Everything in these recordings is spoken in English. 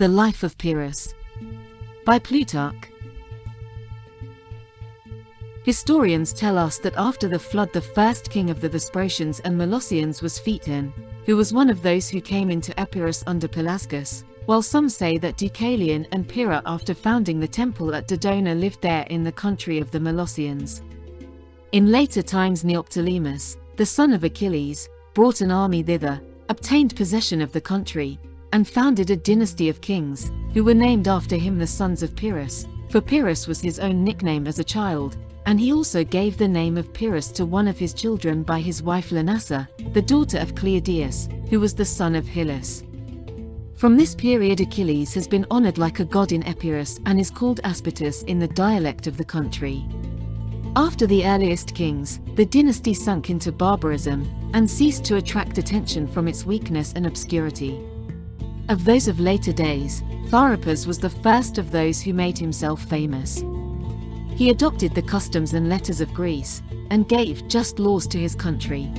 The Life of Pyrrhus by Plutarch. Historians tell us that after the flood the first king of the Thesprotians and Molossians was Phaeton, who was one of those who came into Epirus under Pelasgus, while some say that Deucalion and Pyrrha after founding the temple at Dodona lived there in the country of the Molossians. In later times Neoptolemus, the son of Achilles, brought an army thither, obtained possession of the country, and founded a dynasty of kings, who were named after him the sons of Pyrrhus, for Pyrrhus was his own nickname as a child, and he also gave the name of Pyrrhus to one of his children by his wife Lanassa, the daughter of Cleodeus, who was the son of Hyllus. From this period Achilles has been honored like a god in Epirus and is called Aspetus in the dialect of the country. After the earliest kings, the dynasty sunk into barbarism, and ceased to attract attention from its weakness and obscurity. Of those of later days, Pyrrhus was the first of those who made himself famous. He adopted the customs and letters of Greece, and gave just laws to his country.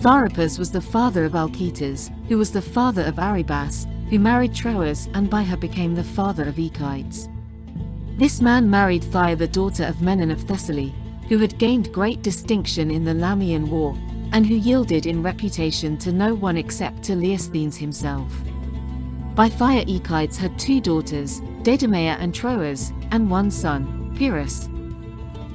Pyrrhus was the father of Alcetus, who was the father of Aribas, who married Troas and by her became the father of Aeacids. This man married Thea, the daughter of Menon of Thessaly, who had gained great distinction in the Lamian War, and who yielded in reputation to no one except to Leosthenes himself. By Thea Aeacids had two daughters, Diadochi and Troas, and one son, Pyrrhus.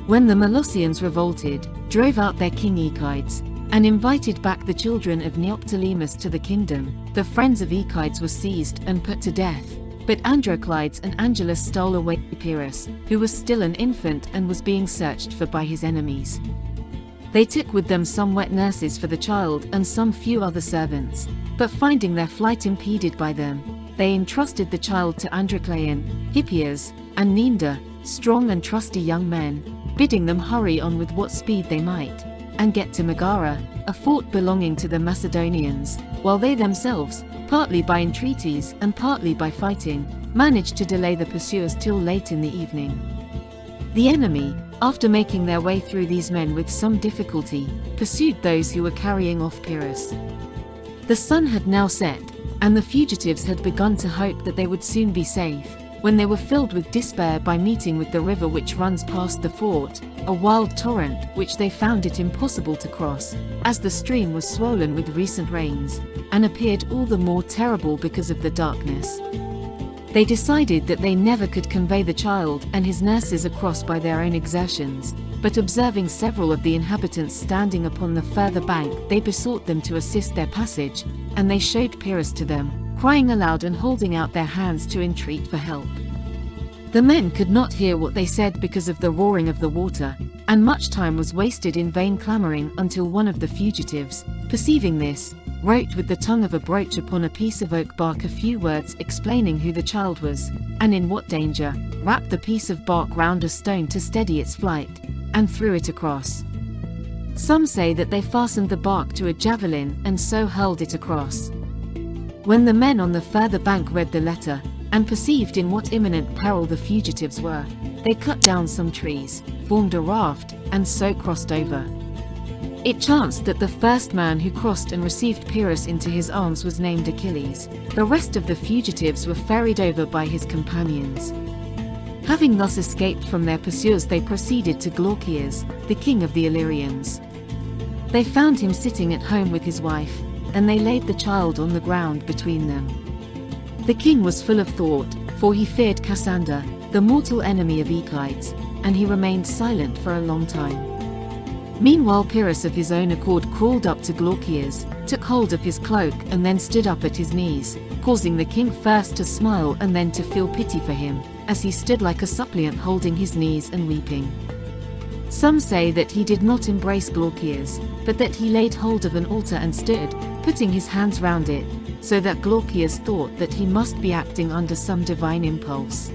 When the Molossians revolted, drove out their king Aeacids, and invited back the children of Neoptolemus to the kingdom, the friends of Aeacids were seized and put to death, but Androclides and Angelus stole away Pyrrhus, who was still an infant and was being searched for by his enemies. They took with them some wet nurses for the child and some few other servants, but finding their flight impeded by them, they entrusted the child to Androcleon, Hippias, and Nenda, strong and trusty young men, bidding them hurry on with what speed they might, and get to Megara, a fort belonging to the Macedonians, while they themselves, partly by entreaties and partly by fighting, managed to delay the pursuers till late in the evening. The enemy, after making their way through these men with some difficulty, pursued those who were carrying off Pyrrhus. The sun had now set, and the fugitives had begun to hope that they would soon be safe, when they were filled with despair by meeting with the river which runs past the fort, a wild torrent which they found it impossible to cross, as the stream was swollen with recent rains, and appeared all the more terrible because of the darkness. They decided that they never could convey the child and his nurses across by their own exertions, but observing several of the inhabitants standing upon the further bank, they besought them to assist their passage, and they showed Pyrrhus to them, crying aloud and holding out their hands to entreat for help. The men could not hear what they said because of the roaring of the water, and much time was wasted in vain clamoring until one of the fugitives, perceiving this, wrote with the tongue of a brooch upon a piece of oak bark a few words explaining who the child was, and in what danger, wrapped the piece of bark round a stone to steady its flight, and threw it across. Some say that they fastened the bark to a javelin and so hurled it across. When the men on the further bank read the letter, and perceived in what imminent peril the fugitives were, they cut down some trees, formed a raft, and so crossed over. It chanced that the first man who crossed and received Pyrrhus into his arms was named Achilles. The rest of the fugitives were ferried over by his companions. Having thus escaped from their pursuers, they proceeded to Glaucias, the king of the Illyrians. They found him sitting at home with his wife, and they laid the child on the ground between them. The king was full of thought, for he feared Cassander, the mortal enemy of Aeacids, and he remained silent for a long time. Meanwhile Pyrrhus of his own accord crawled up to Glaucias, took hold of his cloak and then stood up at his knees, causing the king first to smile and then to feel pity for him, as he stood like a suppliant holding his knees and weeping. Some say that he did not embrace Glaucias, but that he laid hold of an altar and stood, putting his hands round it, so that Glaucias thought that he must be acting under some divine impulse.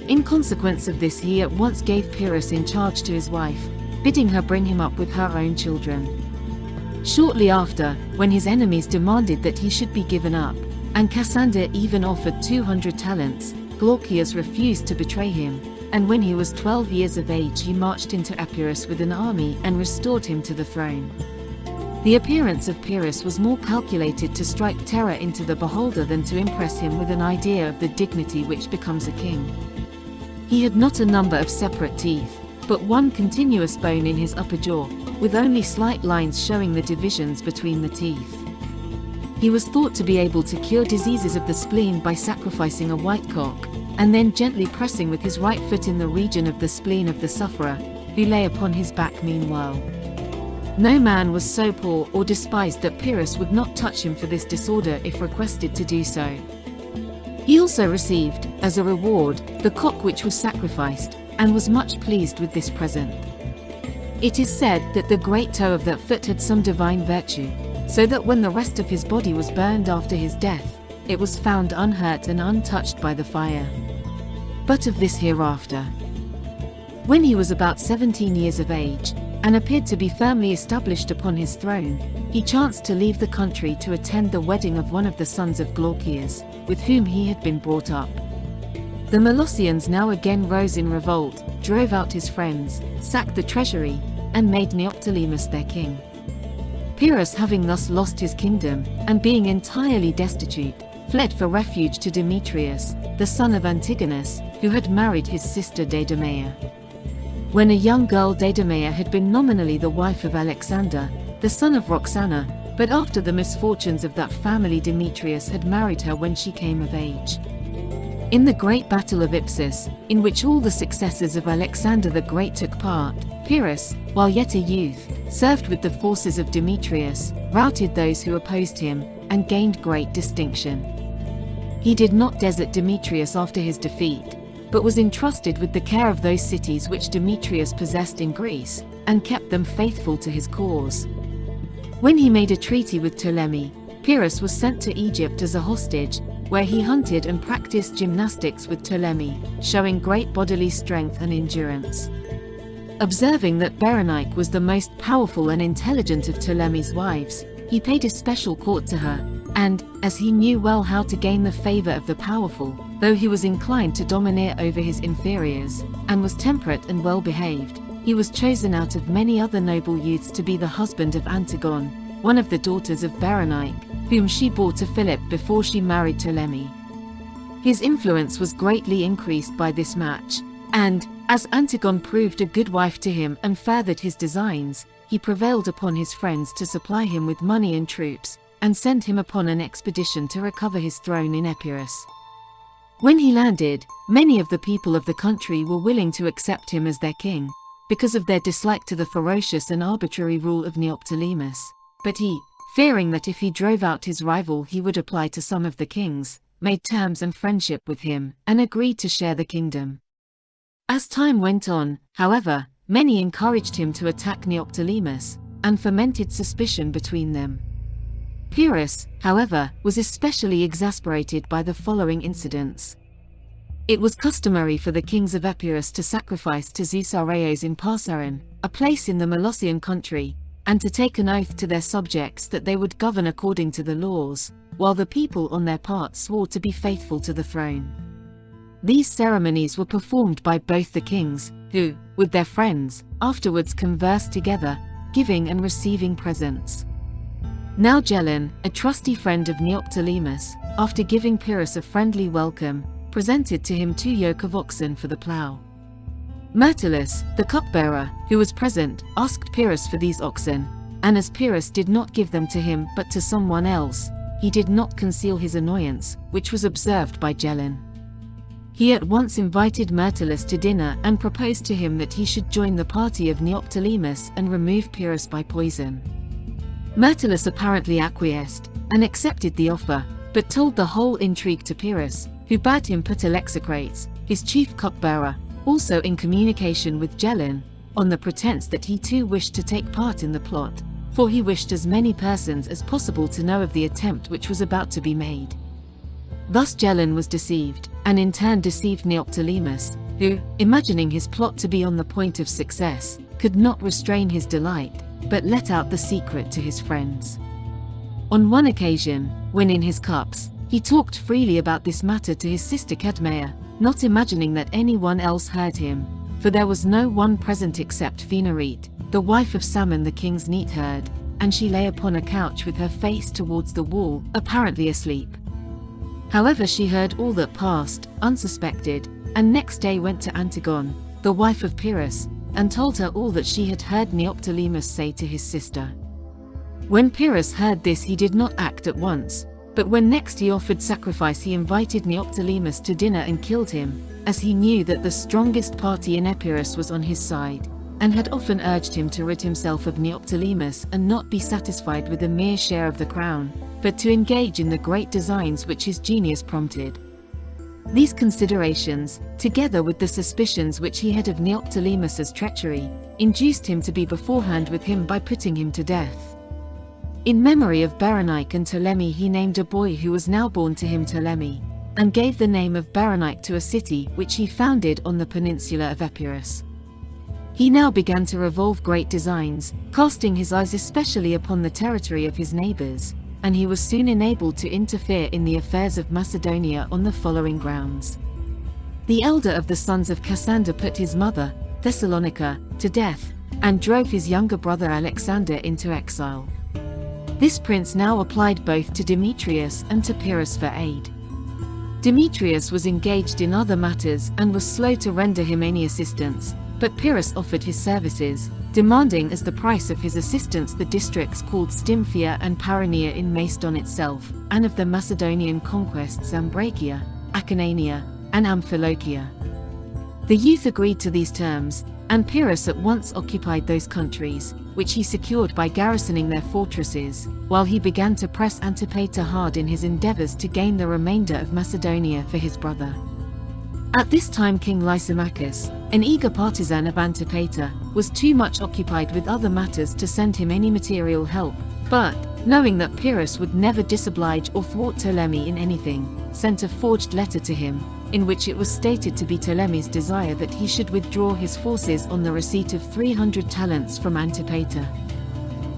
In consequence of this he at once gave Pyrrhus in charge to his wife, bidding her bring him up with her own children. Shortly after, when his enemies demanded that he should be given up, and Cassander even offered 200 talents, Glaucias refused to betray him, and when he was 12 years of age he marched into Epirus with an army and restored him to the throne. The appearance of Pyrrhus was more calculated to strike terror into the beholder than to impress him with an idea of the dignity which becomes a king. He had not a number of separate teeth, but one continuous bone in his upper jaw, with only slight lines showing the divisions between the teeth. He was thought to be able to cure diseases of the spleen by sacrificing a white cock, and then gently pressing with his right foot in the region of the spleen of the sufferer, who lay upon his back meanwhile. No man was so poor or despised that Pyrrhus would not touch him for this disorder if requested to do so. He also received, as a reward, the cock which was sacrificed, and was much pleased with this present. It is said that the great toe of that foot had some divine virtue, so that when the rest of his body was burned after his death, it was found unhurt and untouched by the fire. But of this hereafter. When he was about 17 years of age, and appeared to be firmly established upon his throne, he chanced to leave the country to attend the wedding of one of the sons of Glaucias, with whom he had been brought up. The Molossians now again rose in revolt, drove out his friends, sacked the treasury, and made Neoptolemus their king. Pyrrhus, having thus lost his kingdom, and being entirely destitute, fled for refuge to Demetrius, the son of Antigonus, who had married his sister Diadochi. When a young girl, Diadochi had been nominally the wife of Alexander, the son of Roxana, but after the misfortunes of that family Demetrius had married her when she came of age. In the great battle of Ipsus, in which all the successors of Alexander the Great took part, Pyrrhus, while yet a youth, served with the forces of Demetrius, routed those who opposed him, and gained great distinction. He did not desert Demetrius after his defeat, but was entrusted with the care of those cities which Demetrius possessed in Greece, and kept them faithful to his cause. When he made a treaty with Ptolemy, Pyrrhus was sent to Egypt as a hostage, where he hunted and practiced gymnastics with Ptolemy, showing great bodily strength and endurance. Observing that Berenice was the most powerful and intelligent of Ptolemy's wives, he paid especial court to her, and, as he knew well how to gain the favor of the powerful, though he was inclined to domineer over his inferiors, and was temperate and well behaved, he was chosen out of many other noble youths to be the husband of Antigone, one of the daughters of Berenice, whom she bore to Philip before she married Ptolemy. His influence was greatly increased by this match, and, as Antigone proved a good wife to him and furthered his designs, he prevailed upon his friends to supply him with money and troops, and send him upon an expedition to recover his throne in Epirus. When he landed, many of the people of the country were willing to accept him as their king, because of their dislike to the ferocious and arbitrary rule of Neoptolemus. But he, fearing that if he drove out his rival he would apply to some of the kings, made terms and friendship with him, and agreed to share the kingdom. As time went on, however, many encouraged him to attack Neoptolemus, and fomented suspicion between them. Pyrrhus, however, was especially exasperated by the following incidents. It was customary for the kings of Epirus to sacrifice to Zeus Areos in Parsaran, a place in the Molossian country, and to take an oath to their subjects that they would govern according to the laws, while the people on their part swore to be faithful to the throne. These ceremonies were performed by both the kings, who, with their friends, afterwards conversed together, giving and receiving presents. Now Gelon, a trusty friend of Neoptolemus, after giving Pyrrhus a friendly welcome, presented to him 2 yoke of oxen for the plough. Myrtilus, the cupbearer, who was present, asked Pyrrhus for these oxen, and as Pyrrhus did not give them to him but to someone else, he did not conceal his annoyance, which was observed by Gelon. He at once invited Myrtilus to dinner and proposed to him that he should join the party of Neoptolemus and remove Pyrrhus by poison. Myrtilus apparently acquiesced, and accepted the offer, but told the whole intrigue to Pyrrhus, who bade him put Alexicrates, his chief cupbearer, also in communication with Gelon, on the pretense that he too wished to take part in the plot, for he wished as many persons as possible to know of the attempt which was about to be made. Thus Gelon was deceived, and in turn deceived Neoptolemus, who, imagining his plot to be on the point of success, could not restrain his delight, but let out the secret to his friends. On one occasion, when in his cups, he talked freely about this matter to his sister Cadmea, not imagining that anyone else heard him, for there was no one present except Phenarete, the wife of Salmon the king's neatherd, and she lay upon a couch with her face towards the wall, apparently asleep. However, she heard all that passed, unsuspected, and next day went to Antigone, the wife of Pyrrhus, and told her all that she had heard Neoptolemus say to his sister. When Pyrrhus heard this, he did not act at once, but when next he offered sacrifice, he invited Neoptolemus to dinner and killed him, as he knew that the strongest party in Epirus was on his side, and had often urged him to rid himself of Neoptolemus and not be satisfied with a mere share of the crown, but to engage in the great designs which his genius prompted. These considerations, together with the suspicions which he had of Neoptolemus's treachery, induced him to be beforehand with him by putting him to death. In memory of Berenice and Ptolemy, he named a boy who was now born to him Ptolemy, and gave the name of Berenice to a city which he founded on the peninsula of Epirus. He now began to revolve great designs, casting his eyes especially upon the territory of his neighbors, and he was soon enabled to interfere in the affairs of Macedonia on the following grounds. The elder of the sons of Cassander put his mother, Thessalonica, to death, and drove his younger brother Alexander into exile. This prince now applied both to Demetrius and to Pyrrhus for aid. Demetrius was engaged in other matters and was slow to render him any assistance, but Pyrrhus offered his services, demanding as the price of his assistance the districts called Stymphia and Paranea in Macedon itself, and of the Macedonian conquests Ambracia, Acarnania, and Amphilochia. The youth agreed to these terms, and Pyrrhus at once occupied those countries, which he secured by garrisoning their fortresses, while he began to press Antipater hard in his endeavors to gain the remainder of Macedonia for his brother. At this time King Lysimachus, an eager partisan of Antipater, was too much occupied with other matters to send him any material help, but, knowing that Pyrrhus would never disoblige or thwart Ptolemy in anything, sent a forged letter to him, in which it was stated to be Ptolemy's desire that he should withdraw his forces on the receipt of 300 talents from Antipater.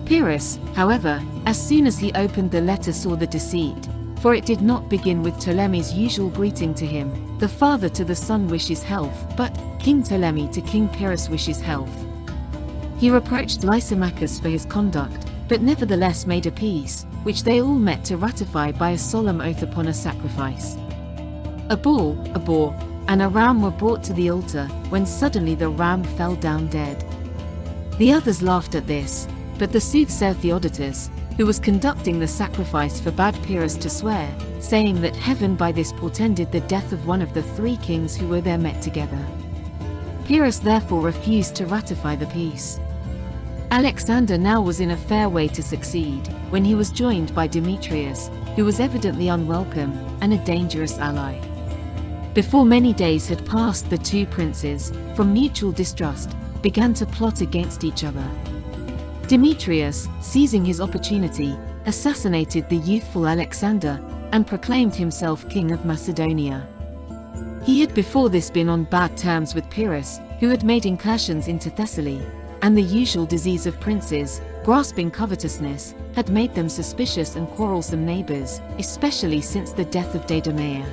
Pyrrhus, however, as soon as he opened the letter, saw the deceit, for it did not begin with Ptolemy's usual greeting to him, "The father to the son wishes health," but "King Ptolemy to King Pyrrhus wishes health." He reproached Lysimachus for his conduct, but nevertheless made a peace, which they all met to ratify by a solemn oath upon a sacrifice. A bull, a boar, and a ram were brought to the altar, when suddenly the ram fell down dead. The others laughed at this, but the soothsayer Theodotus, who was conducting the sacrifice, forbade Pyrrhus to swear, saying that heaven by this portended the death of one of the 3 kings who were there met together. Pyrrhus therefore refused to ratify the peace. Alexander now was in a fair way to succeed, when he was joined by Demetrius, who was evidently unwelcome, and a dangerous ally. Before many days had passed, the 2 princes, from mutual distrust, began to plot against each other. Demetrius, seizing his opportunity, assassinated the youthful Alexander, and proclaimed himself king of Macedonia. He had before this been on bad terms with Pyrrhus, who had made incursions into Thessaly, and the usual disease of princes, grasping covetousness, had made them suspicious and quarrelsome neighbors, especially since the death of Diadochi.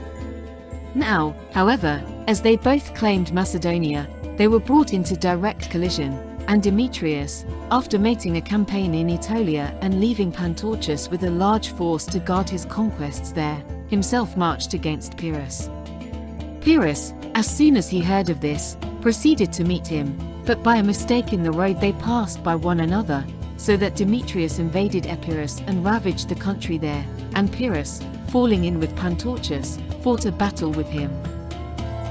Now, however, as they both claimed Macedonia, they were brought into direct collision, and Demetrius, after making a campaign in Aetolia and leaving Pantorchus with a large force to guard his conquests there, himself marched against Pyrrhus. Pyrrhus, as soon as he heard of this, proceeded to meet him, but by a mistake in the road they passed by one another, so that Demetrius invaded Epirus and ravaged the country there, and Pyrrhus, falling in with Pantorchus, fought a battle with him.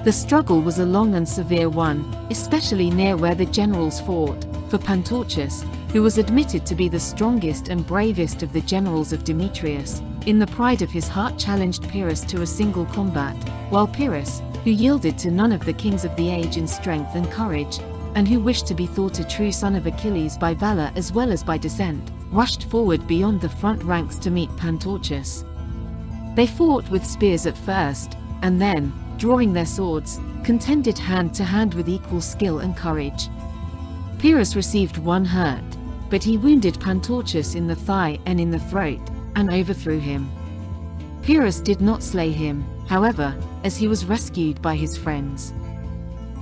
The struggle was a long and severe one, especially near where the generals fought, for Pantorchus, who was admitted to be the strongest and bravest of the generals of Demetrius, in the pride of his heart challenged Pyrrhus to a single combat, while Pyrrhus, who yielded to none of the kings of the age in strength and courage, and who wished to be thought a true son of Achilles by valor as well as by descent, rushed forward beyond the front ranks to meet Pantorchus. They fought with spears at first, and then, drawing their swords, contended hand to hand with equal skill and courage. Pyrrhus received one hurt, but he wounded Pantorchus in the thigh and in the throat, and overthrew him. Pyrrhus did not slay him, however, as he was rescued by his friends.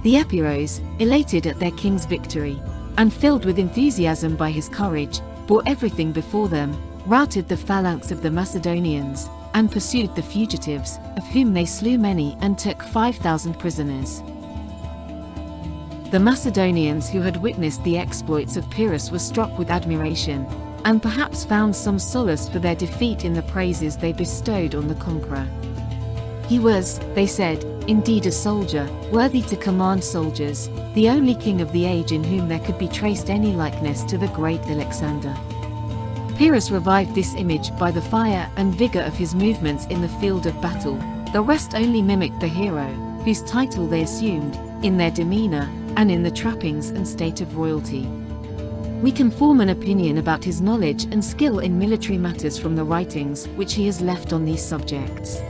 The Epiros, elated at their king's victory, and filled with enthusiasm by his courage, bore everything before them, routed the phalanx of the Macedonians, and pursued the fugitives, of whom they slew many and took 5,000 prisoners. The Macedonians who had witnessed the exploits of Pyrrhus were struck with admiration, and perhaps found some solace for their defeat in the praises they bestowed on the conqueror. He was, they said, indeed a soldier, worthy to command soldiers, the only king of the age in whom there could be traced any likeness to the great Alexander. Pyrrhus revived this image by the fire and vigor of his movements in the field of battle. The rest only mimicked the hero, whose title they assumed, in their demeanor, and in the trappings and state of royalty. We can form an opinion about his knowledge and skill in military matters from the writings which he has left on these subjects.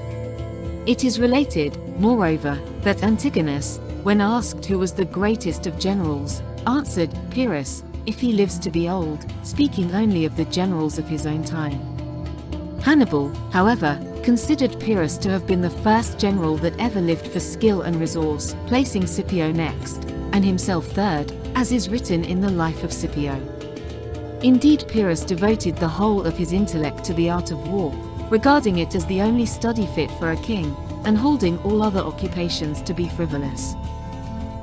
It is related, moreover, that Antigonus, when asked who was the greatest of generals, answered, Pyrrhus, if he lives to be old, speaking only of the generals of his own time. Hannibal, however, considered Pyrrhus to have been the first general that ever lived for skill and resource, placing Scipio next, and himself third, as is written in the life of Scipio. Indeed, Pyrrhus devoted the whole of his intellect to the art of war, regarding it as the only study fit for a king, and holding all other occupations to be frivolous.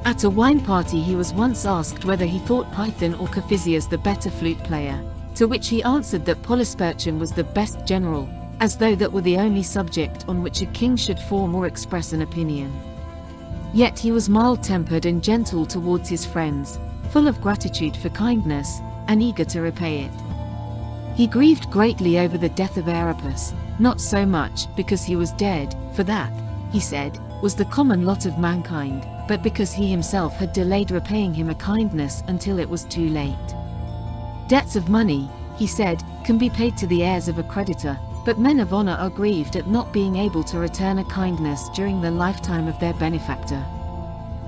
At a wine party he was once asked whether he thought Python or Caphisias the better flute player, to which he answered that Polysperchon was the best general, as though that were the only subject on which a king should form or express an opinion. Yet he was mild-tempered and gentle towards his friends, full of gratitude for kindness, and eager to repay it. He grieved greatly over the death of Aeacid, not so much because he was dead, for that, he said, was the common lot of mankind, but because he himself had delayed repaying him a kindness until it was too late. Debts of money, he said, can be paid to the heirs of a creditor, but men of honor are grieved at not being able to return a kindness during the lifetime of their benefactor.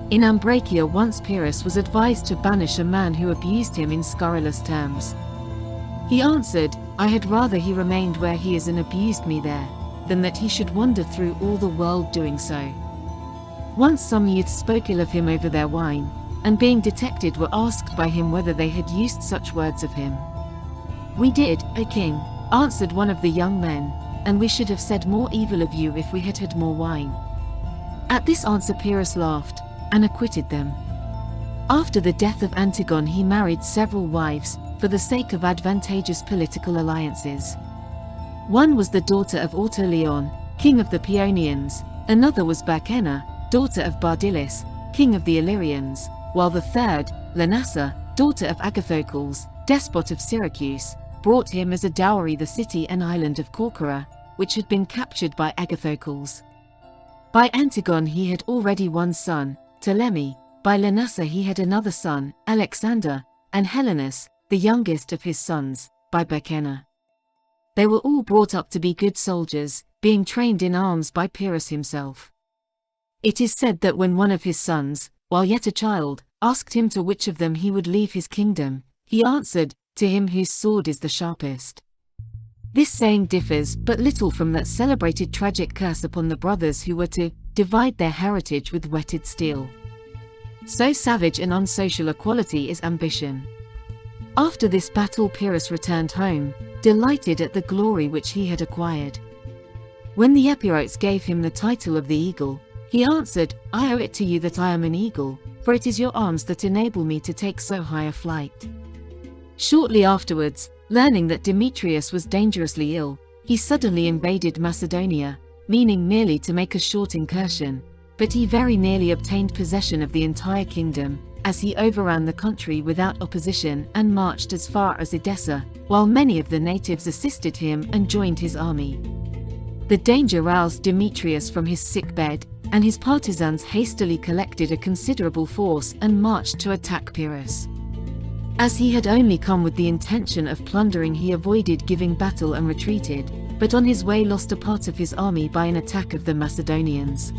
In Ambracia once Pyrrhus was advised to banish a man who abused him in scurrilous terms. He answered, I had rather he remained where he is and abused me there, than that he should wander through all the world doing so. Once some youths spoke ill of him over their wine, and being detected were asked by him whether they had used such words of him. We did, O king, answered one of the young men, and we should have said more evil of you if we had had more wine. At this answer Pyrrhus laughed, and acquitted them. After the death of Antigone he married several wives, for the sake of advantageous political alliances. One was the daughter of Autoleon, king of the Paeonians, another was Bacenna, daughter of Bardilis, king of the Illyrians, while the third, Lanassa, daughter of Agathocles, despot of Syracuse, brought him as a dowry the city and island of Corcyra, which had been captured by Agathocles. By Antigone he had already one son, Ptolemy, by Lanassa he had another son, Alexander, and Helenus, the youngest of his sons, by Bacenna. They were all brought up to be good soldiers, being trained in arms by Pyrrhus himself. It is said that when one of his sons, while yet a child, asked him to which of them he would leave his kingdom, he answered, to him whose sword is the sharpest. This saying differs but little from that celebrated tragic curse upon the brothers who were to divide their heritage with whetted steel. So savage and unsocial a quality is ambition. After this battle Pyrrhus returned home, delighted at the glory which he had acquired. When the Epirotes gave him the title of the eagle, he answered, I owe it to you that I am an eagle, for it is your arms that enable me to take so high a flight. Shortly afterwards, learning that Demetrius was dangerously ill, he suddenly invaded Macedonia, meaning merely to make a short incursion, but he very nearly obtained possession of the entire kingdom, as he overran the country without opposition and marched as far as Edessa, while many of the natives assisted him and joined his army. The danger roused Demetrius from his sick bed, and his partisans hastily collected a considerable force and marched to attack Pyrrhus. As he had only come with the intention of plundering, he avoided giving battle and retreated, but on his way lost a part of his army by an attack of the Macedonians.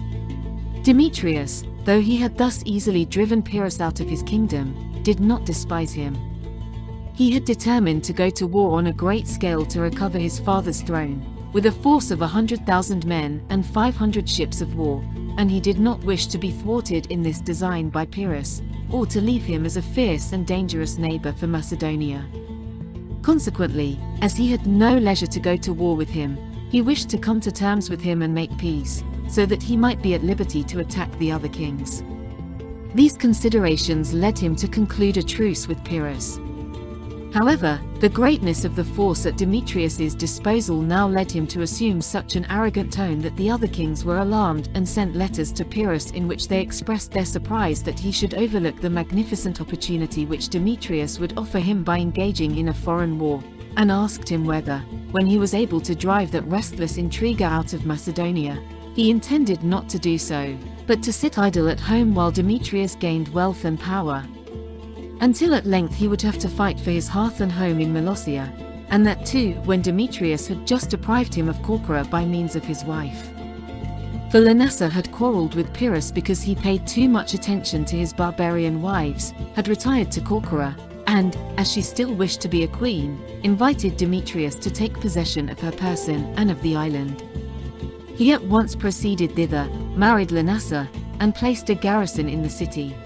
Demetrius, though he had thus easily driven Pyrrhus out of his kingdom, did not despise him. He had determined to go to war on a great scale to recover his father's throne, with a force of 100,000 men and 500 ships of war, and he did not wish to be thwarted in this design by Pyrrhus, or to leave him as a fierce and dangerous neighbor for Macedonia. Consequently, as he had no leisure to go to war with him, he wished to come to terms with him and make peace, so that he might be at liberty to attack the other kings. These considerations led him to conclude a truce with Pyrrhus. However, the greatness of the force at Demetrius's disposal now led him to assume such an arrogant tone that the other kings were alarmed and sent letters to Pyrrhus in which they expressed their surprise that he should overlook the magnificent opportunity which Demetrius would offer him by engaging in a foreign war, and asked him whether, when he was able to drive that restless intriguer out of Macedonia, he intended not to do so, but to sit idle at home while Demetrius gained wealth and power, until at length he would have to fight for his hearth and home in Molossia, and that too when Demetrius had just deprived him of Corcyra by means of his wife. For Lanassa had quarrelled with Pyrrhus because he paid too much attention to his barbarian wives, had retired to Corcyra, and, as she still wished to be a queen, invited Demetrius to take possession of her person and of the island. He at once proceeded thither, married Lanassa, and placed a garrison in the city.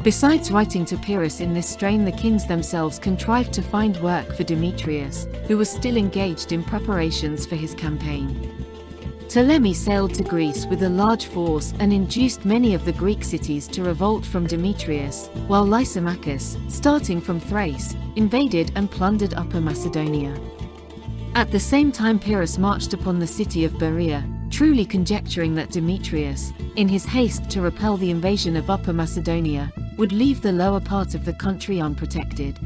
Besides writing to Pyrrhus in this strain, the kings themselves contrived to find work for Demetrius, who was still engaged in preparations for his campaign. Ptolemy sailed to Greece with a large force and induced many of the Greek cities to revolt from Demetrius, while Lysimachus, starting from Thrace, invaded and plundered Upper Macedonia. At the same time Pyrrhus marched upon the city of Berea, truly conjecturing that Demetrius, in his haste to repel the invasion of Upper Macedonia, would leave the lower part of the country unprotected.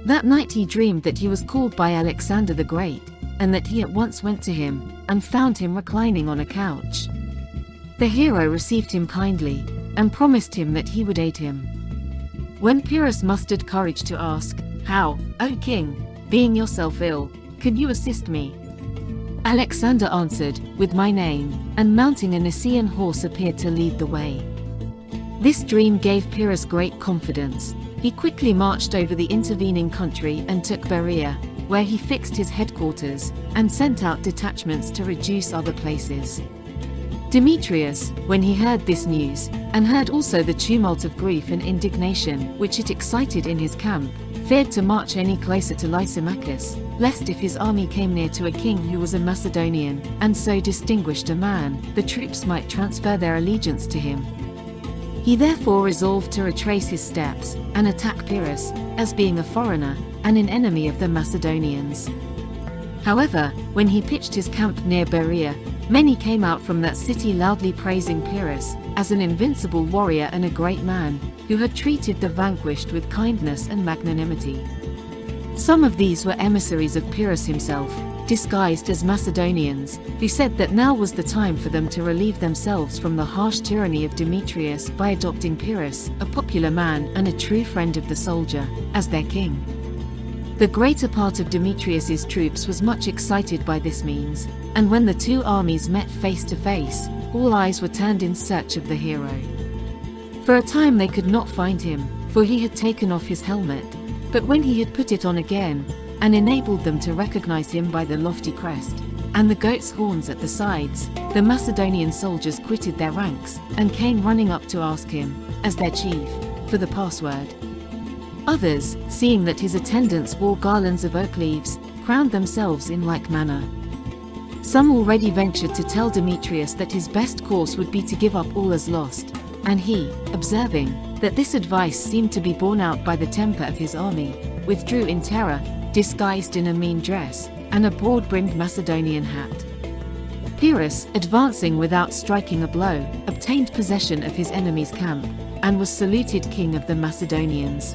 That night he dreamed that he was called by Alexander the Great, and that he at once went to him, and found him reclining on a couch. The hero received him kindly, and promised him that he would aid him. When Pyrrhus mustered courage to ask, "How, O king, being yourself ill, could you assist me?" Alexander answered, "With my name," and mounting a Nicaean horse appeared to lead the way. This dream gave Pyrrhus great confidence. He quickly marched over the intervening country and took Berea, where he fixed his headquarters, and sent out detachments to reduce other places. Demetrius, when he heard this news, and heard also the tumult of grief and indignation which it excited in his camp, feared to march any closer to Lysimachus, lest if his army came near to a king who was a Macedonian, and so distinguished a man, the troops might transfer their allegiance to him. He therefore resolved to retrace his steps, and attack Pyrrhus, as being a foreigner, and an enemy of the Macedonians. However, when he pitched his camp near Berea, many came out from that city loudly praising Pyrrhus, as an invincible warrior and a great man, who had treated the vanquished with kindness and magnanimity. Some of these were emissaries of Pyrrhus himself, disguised as Macedonians, who said that now was the time for them to relieve themselves from the harsh tyranny of Demetrius by adopting Pyrrhus, a popular man and a true friend of the soldier, as their king. The greater part of Demetrius's troops was much excited by this means, and when the two armies met face to face, all eyes were turned in search of the hero. For a time they could not find him, for he had taken off his helmet, but when he had put it on again, and enabled them to recognize him by the lofty crest, and the goat's horns at the sides, the Macedonian soldiers quitted their ranks, and came running up to ask him, as their chief, for the password. Others, seeing that his attendants wore garlands of oak leaves, crowned themselves in like manner. Some already ventured to tell Demetrius that his best course would be to give up all as lost, and he, observing that this advice seemed to be borne out by the temper of his army, withdrew in terror, disguised in a mean dress, and a broad-brimmed Macedonian hat. Pyrrhus, advancing without striking a blow, obtained possession of his enemy's camp, and was saluted king of the Macedonians.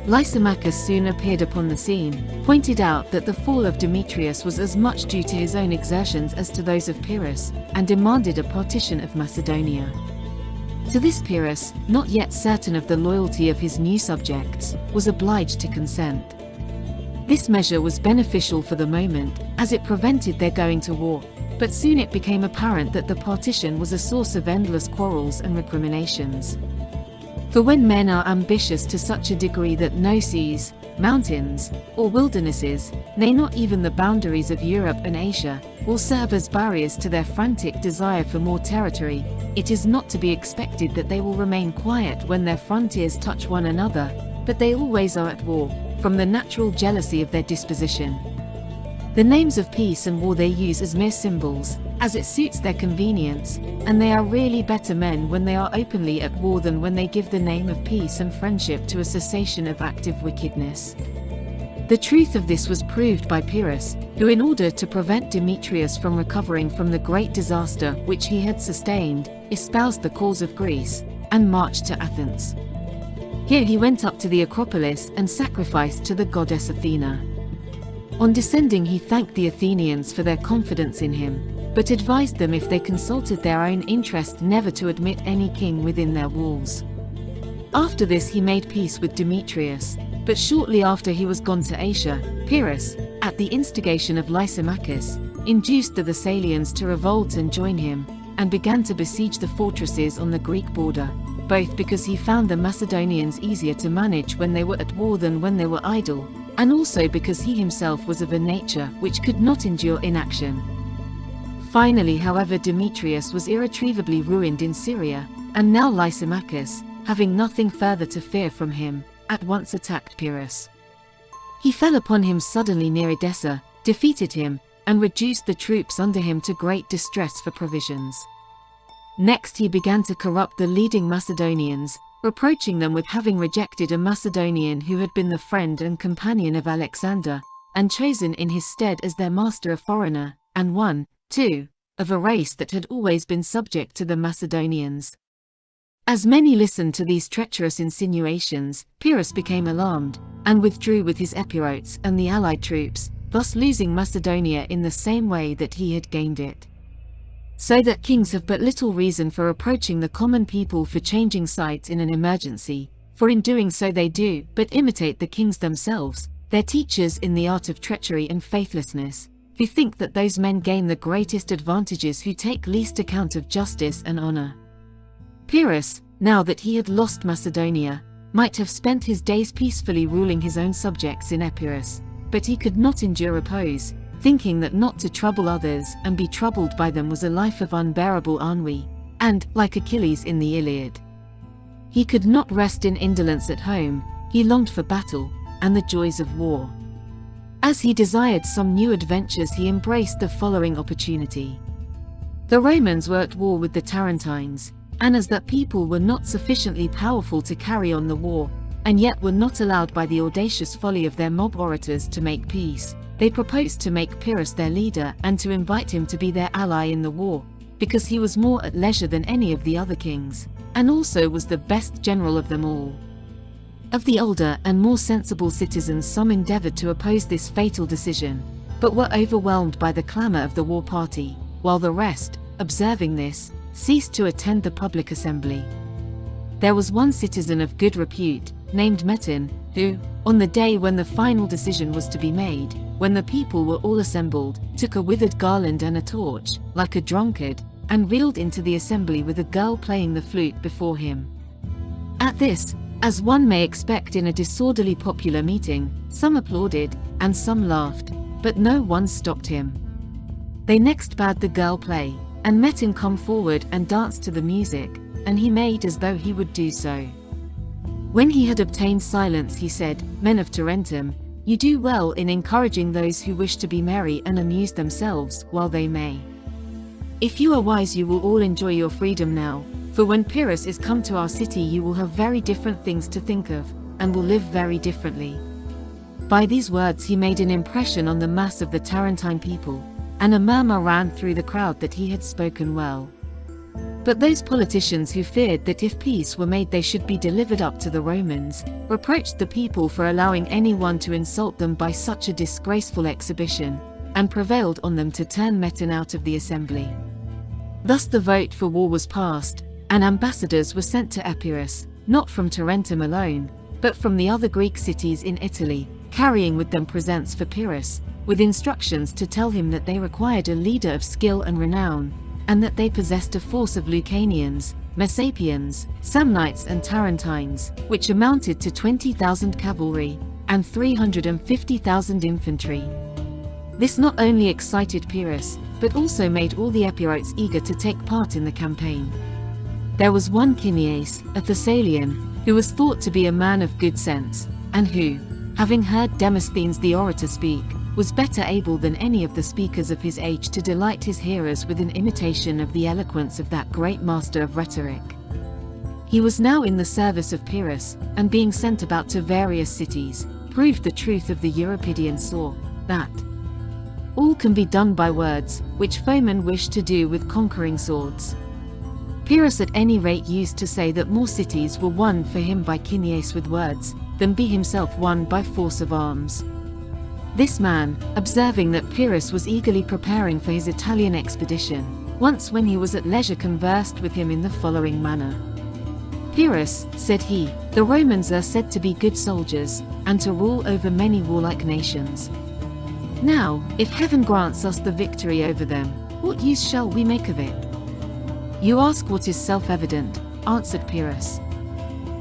Lysimachus soon appeared upon the scene, pointed out that the fall of Demetrius was as much due to his own exertions as to those of Pyrrhus, and demanded a partition of Macedonia. To this Pyrrhus, not yet certain of the loyalty of his new subjects, was obliged to consent. This measure was beneficial for the moment, as it prevented their going to war, but soon it became apparent that the partition was a source of endless quarrels and recriminations. For when men are ambitious to such a degree that no seas, mountains, or wildernesses, nay not even the boundaries of Europe and Asia, will serve as barriers to their frantic desire for more territory, it is not to be expected that they will remain quiet when their frontiers touch one another, but they always are at war, from the natural jealousy of their disposition. The names of peace and war they use as mere symbols, as it suits their convenience, and they are really better men when they are openly at war than when they give the name of peace and friendship to a cessation of active wickedness. The truth of this was proved by Pyrrhus, who, in order to prevent Demetrius from recovering from the great disaster which he had sustained, espoused the cause of Greece, and marched to Athens. Here he went up to the Acropolis and sacrificed to the goddess Athena. On descending he thanked the Athenians for their confidence in him, but advised them if they consulted their own interest never to admit any king within their walls. After this he made peace with Demetrius, but shortly after he was gone to Asia, Pyrrhus, at the instigation of Lysimachus, induced the Thessalians to revolt and join him, and began to besiege the fortresses on the Greek border, both because he found the Macedonians easier to manage when they were at war than when they were idle, and also because he himself was of a nature which could not endure inaction. Finally, however, Demetrius was irretrievably ruined in Syria, and now Lysimachus, having nothing further to fear from him, at once attacked Pyrrhus. He fell upon him suddenly near Edessa, defeated him, and reduced the troops under him to great distress for provisions. Next he began to corrupt the leading Macedonians, reproaching them with having rejected a Macedonian who had been the friend and companion of Alexander, and chosen in his stead as their master a foreigner, and one, too, of a race that had always been subject to the Macedonians. As many listened to these treacherous insinuations, Pyrrhus became alarmed, and withdrew with his Epirotes and the allied troops, thus losing Macedonia in the same way that he had gained it. So that kings have but little reason for reproaching the common people for changing sides in an emergency, for in doing so they do but imitate the kings themselves, their teachers in the art of treachery and faithlessness, who think that those men gain the greatest advantages who take least account of justice and honor. Pyrrhus, now that he had lost Macedonia, might have spent his days peacefully ruling his own subjects in Epirus, but he could not endure repose, thinking that not to trouble others and be troubled by them was a life of unbearable ennui, and, like Achilles in the Iliad, he could not rest in indolence at home. He longed for battle, and the joys of war. As he desired some new adventures, he embraced the following opportunity. The Romans were at war with the Tarentines, and as that people were not sufficiently powerful to carry on the war, and yet were not allowed by the audacious folly of their mob orators to make peace, they proposed to make Pyrrhus their leader and to invite him to be their ally in the war, because he was more at leisure than any of the other kings, and also was the best general of them all. Of the older and more sensible citizens, some endeavored to oppose this fatal decision, but were overwhelmed by the clamor of the war party, while the rest, observing this, ceased to attend the public assembly. There was one citizen of good repute, named Metin, who, on the day when the final decision was to be made, when the people were all assembled, took a withered garland and a torch, like a drunkard, and reeled into the assembly with a girl playing the flute before him. At this, as one may expect in a disorderly popular meeting, some applauded, and some laughed, but no one stopped him. They next bade the girl play, and Metin come forward and danced to the music, and he made as though he would do so. When he had obtained silence, he said, "Men of Tarentum, you do well in encouraging those who wish to be merry and amuse themselves while they may. If you are wise, you will all enjoy your freedom now, for when Pyrrhus is come to our city you will have very different things to think of, and will live very differently." By these words he made an impression on the mass of the Tarentine people, and a murmur ran through the crowd that he had spoken well. But those politicians who feared that if peace were made they should be delivered up to the Romans, reproached the people for allowing anyone to insult them by such a disgraceful exhibition, and prevailed on them to turn Metin out of the assembly. Thus the vote for war was passed, and ambassadors were sent to Epirus, not from Tarentum alone, but from the other Greek cities in Italy, carrying with them presents for Pyrrhus, with instructions to tell him that they required a leader of skill and renown, and that they possessed a force of Lucanians, Messapians, Samnites and Tarentines, which amounted to 20,000 cavalry, and 350,000 infantry. This not only excited Pyrrhus, but also made all the Epirotes eager to take part in the campaign. There was one Cineas, a Thessalian, who was thought to be a man of good sense, and who, having heard Demosthenes the orator speak, was better able than any of the speakers of his age to delight his hearers with an imitation of the eloquence of that great master of rhetoric. He was now in the service of Pyrrhus, and being sent about to various cities, proved the truth of the Euripidean saw, that all can be done by words, which foemen wish to do with conquering swords. Pyrrhus at any rate used to say that more cities were won for him by Cineas with words, than be himself won by force of arms. This man, observing that Pyrrhus was eagerly preparing for his Italian expedition, once when he was at leisure conversed with him in the following manner. Pyrrhus, said he, the Romans are said to be good soldiers, and to rule over many warlike nations. Now, if heaven grants us the victory over them, what use shall we make of it? You ask what is self-evident, answered Pyrrhus.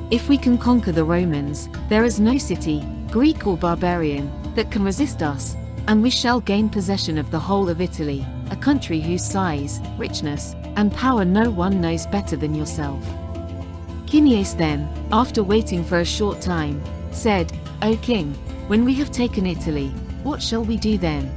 If we can conquer the Romans, there is no city, Greek or barbarian, that can resist us, and we shall gain possession of the whole of Italy, a country whose size, richness, and power no one knows better than yourself. Cineas then, after waiting for a short time, said, O king, when we have taken Italy, what shall we do then?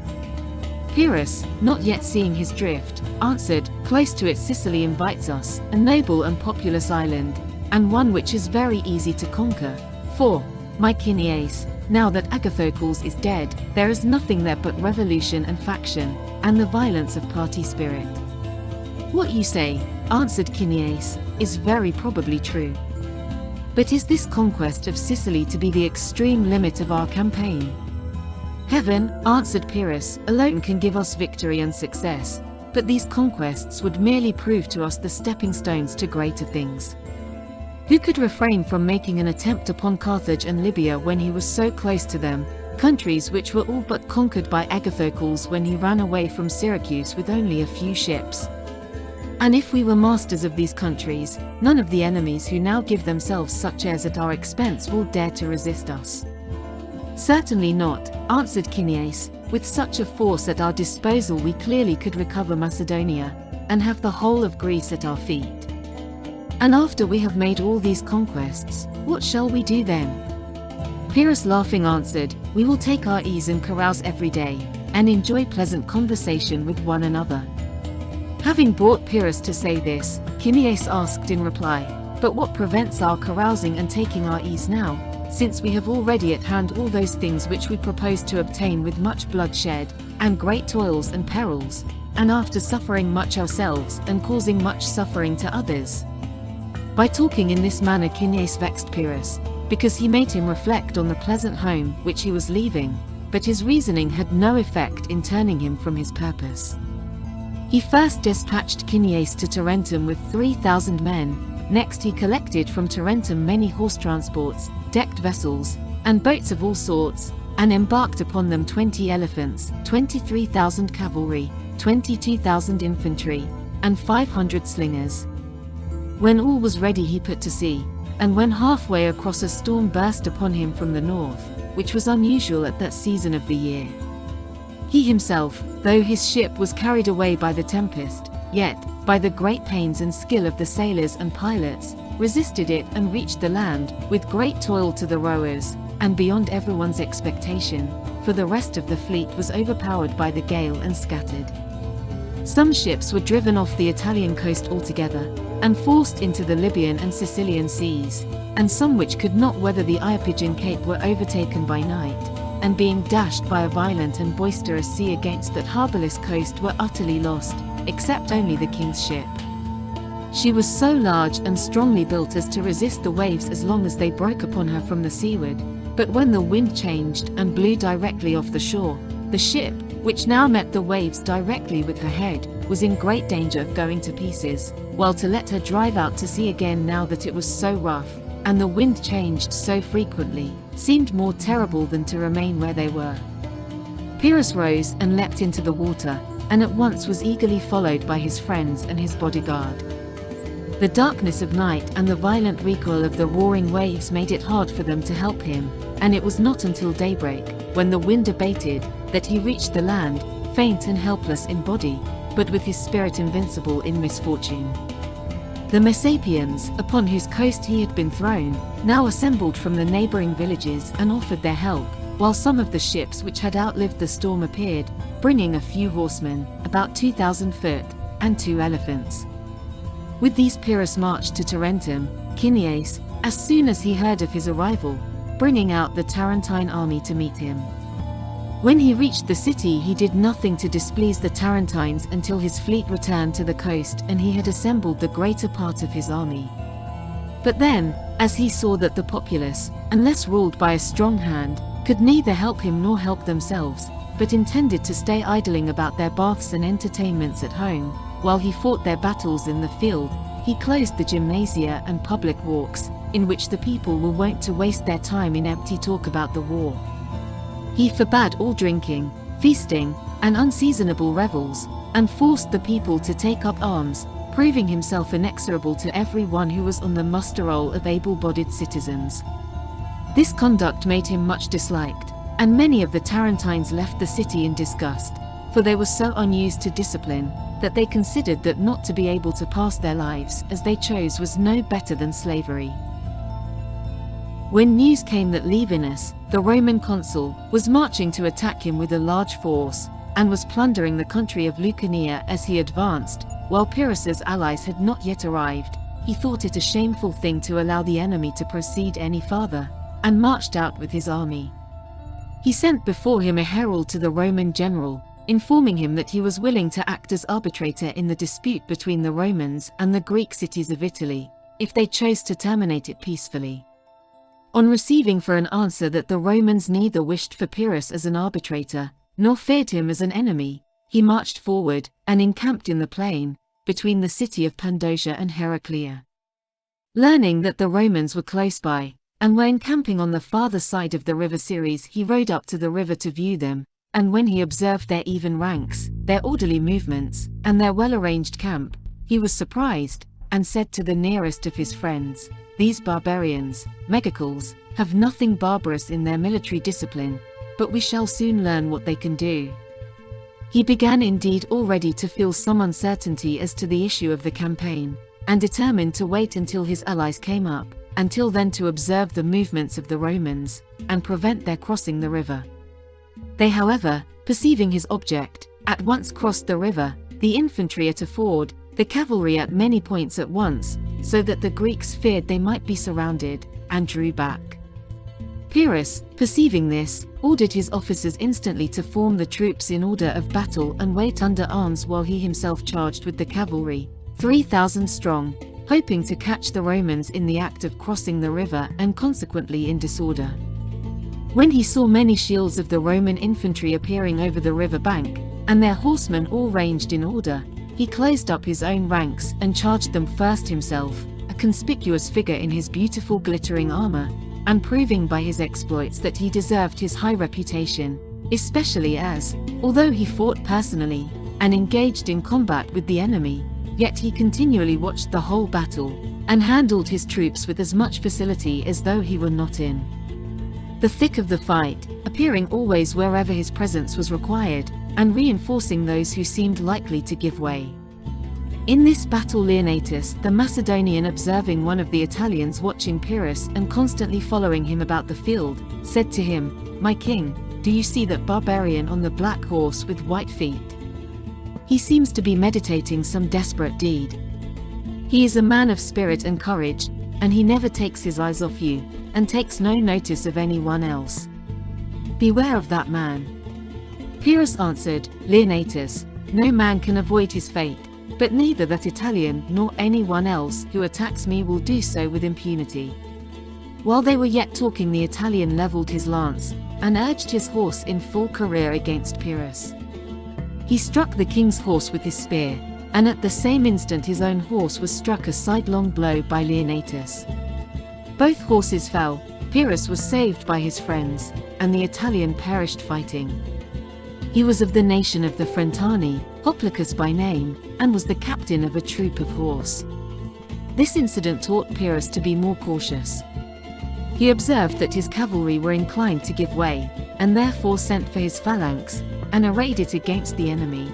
Pyrrhus, not yet seeing his drift, answered, close to it Sicily invites us, a noble and populous island, and one which is very easy to conquer. For, my Cineas, now that Agathocles is dead, there is nothing there but revolution and faction, and the violence of party spirit. What you say, answered Cineas, is very probably true. But is this conquest of Sicily to be the extreme limit of our campaign? Heaven, answered Pyrrhus, alone can give us victory and success, but these conquests would merely prove to us the stepping stones to greater things. Who could refrain from making an attempt upon Carthage and Libya when he was so close to them, countries which were all but conquered by Agathocles when he ran away from Syracuse with only a few ships? And if we were masters of these countries, none of the enemies who now give themselves such airs at our expense will dare to resist us. Certainly not, answered Cineas, with such a force at our disposal we clearly could recover Macedonia, and have the whole of Greece at our feet. And after we have made all these conquests, what shall we do then? Pyrrhus laughing answered, we will take our ease and carouse every day, and enjoy pleasant conversation with one another. Having brought Pyrrhus to say this, Cineas asked in reply, but what prevents our carousing and taking our ease now, since we have already at hand all those things which we propose to obtain with much bloodshed, and great toils and perils, and after suffering much ourselves and causing much suffering to others? By talking in this manner Cineas vexed Pyrrhus, because he made him reflect on the pleasant home which he was leaving, but his reasoning had no effect in turning him from his purpose. He first dispatched Cineas to Tarentum with 3,000 men, next he collected from Tarentum many horse transports, decked vessels, and boats of all sorts, and embarked upon them 20 elephants, 23,000 cavalry, 22,000 infantry, and 500 slingers. When all was ready he put to sea, and when halfway across a storm burst upon him from the north, which was unusual at that season of the year. He himself, though his ship was carried away by the tempest, yet, by the great pains and skill of the sailors and pilots, resisted it and reached the land, with great toil to the rowers, and beyond everyone's expectation, for the rest of the fleet was overpowered by the gale and scattered. Some ships were driven off the Italian coast altogether, and forced into the Libyan and Sicilian seas, and some which could not weather the Iapygian Cape were overtaken by night, and being dashed by a violent and boisterous sea against that harbourless coast were utterly lost, except only the king's ship. She was so large and strongly built as to resist the waves as long as they broke upon her from the seaward, but when the wind changed and blew directly off the shore, the ship, which now met the waves directly with her head, was in great danger of going to pieces, while to let her drive out to sea again now that it was so rough, and the wind changed so frequently, seemed more terrible than to remain where they were. Pyrrhus rose and leapt into the water, and at once was eagerly followed by his friends and his bodyguard. The darkness of night and the violent recoil of the roaring waves made it hard for them to help him, and it was not until daybreak, when the wind abated, that he reached the land, faint and helpless in body, but with his spirit invincible in misfortune. The Messapians, upon whose coast he had been thrown, now assembled from the neighboring villages and offered their help, while some of the ships which had outlived the storm appeared, bringing a few horsemen, about 2,000 foot, and 2 elephants. With these Pyrrhus marched to Tarentum, Cineas, as soon as he heard of his arrival, bringing out the Tarentine army to meet him. When he reached the city, he did nothing to displease the Tarentines until his fleet returned to the coast and he had assembled the greater part of his army. But then, as he saw that the populace, unless ruled by a strong hand, could neither help him nor help themselves, but intended to stay idling about their baths and entertainments at home, while he fought their battles in the field, he closed the gymnasia and public walks, in which the people were wont to waste their time in empty talk about the war. He forbade all drinking, feasting, and unseasonable revels, and forced the people to take up arms, proving himself inexorable to every one who was on the muster roll of able-bodied citizens. This conduct made him much disliked, and many of the Tarentines left the city in disgust, for they were so unused to discipline, that they considered that not to be able to pass their lives as they chose was no better than slavery. When news came that Levinus, the Roman consul, was marching to attack him with a large force, and was plundering the country of Lucania as he advanced, while Pyrrhus's allies had not yet arrived, he thought it a shameful thing to allow the enemy to proceed any farther, and marched out with his army. He sent before him a herald to the Roman general, informing him that he was willing to act as arbitrator in the dispute between the Romans and the Greek cities of Italy, if they chose to terminate it peacefully. On receiving for an answer that the Romans neither wished for Pyrrhus as an arbitrator, nor feared him as an enemy, he marched forward, and encamped in the plain, between the city of Pandosia and Heraclea. Learning that the Romans were close by, and were encamping on the farther side of the river Ceres, he rode up to the river to view them, and when he observed their even ranks, their orderly movements, and their well-arranged camp, he was surprised, and said to the nearest of his friends, "These barbarians, Megacles, have nothing barbarous in their military discipline, but we shall soon learn what they can do." He began indeed already to feel some uncertainty as to the issue of the campaign, and determined to wait until his allies came up, until then to observe the movements of the Romans, and prevent their crossing the river. They, however, perceiving his object, at once crossed the river, the infantry at a ford, the cavalry at many points at once, so that the Greeks feared they might be surrounded, and drew back. Pyrrhus, perceiving this, ordered his officers instantly to form the troops in order of battle and wait under arms while he himself charged with the cavalry, 3,000 strong, hoping to catch the Romans in the act of crossing the river and consequently in disorder. When he saw many shields of the Roman infantry appearing over the river bank, and their horsemen all ranged in order, he closed up his own ranks and charged them first himself, a conspicuous figure in his beautiful glittering armor, and proving by his exploits that he deserved his high reputation, especially as, although he fought personally, and engaged in combat with the enemy, yet he continually watched the whole battle, and handled his troops with as much facility as though he were not in the thick of the fight, appearing always wherever his presence was required, and reinforcing those who seemed likely to give way. In this battle Leonatus the Macedonian, observing one of the Italians watching Pyrrhus and constantly following him about the field, said to him, "My king, do you see that barbarian on the black horse with white feet? He seems to be meditating some desperate deed. He is a man of spirit and courage, and he never takes his eyes off you, and takes no notice of anyone else. Beware of that man." Pyrrhus answered, "Leonatus, no man can avoid his fate, but neither that Italian nor anyone else who attacks me will do so with impunity." While they were yet talking, the Italian leveled his lance, and urged his horse in full career against Pyrrhus. He struck the king's horse with his spear, and at the same instant his own horse was struck a sidelong blow by Leonatus. Both horses fell, Pyrrhus was saved by his friends, and the Italian perished fighting. He was of the nation of the Frentani, Hoplacus by name, and was the captain of a troop of horse. This incident taught Pyrrhus to be more cautious. He observed that his cavalry were inclined to give way, and therefore sent for his phalanx, and arrayed it against the enemy.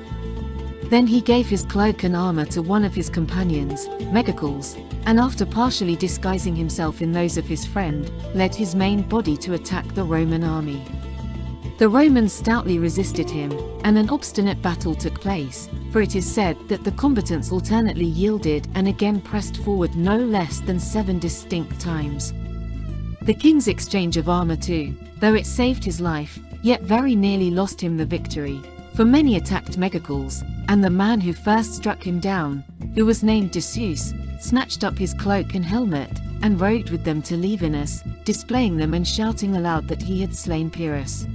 Then he gave his cloak and armor to one of his companions, Megacles, and after partially disguising himself in those of his friend, led his main body to attack the Roman army. The Romans stoutly resisted him, and an obstinate battle took place, for it is said that the combatants alternately yielded and again pressed forward no less than 7 distinct times. The king's exchange of armor too, though it saved his life, yet very nearly lost him the victory, for many attacked Megacles, and the man who first struck him down, who was named Decius, snatched up his cloak and helmet, and rode with them to Livinus, displaying them and shouting aloud that he had slain Pyrrhus.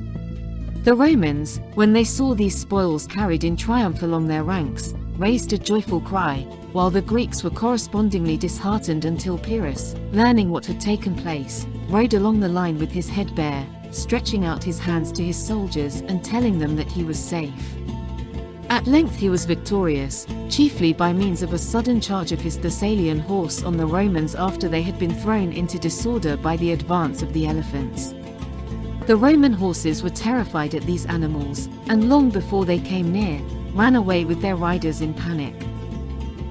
The Romans, when they saw these spoils carried in triumph along their ranks, raised a joyful cry, while the Greeks were correspondingly disheartened until Pyrrhus, learning what had taken place, rode along the line with his head bare, stretching out his hands to his soldiers and telling them that he was safe. At length he was victorious, chiefly by means of a sudden charge of his Thessalian horse on the Romans after they had been thrown into disorder by the advance of the elephants. The Roman horses were terrified at these animals, and long before they came near, ran away with their riders in panic.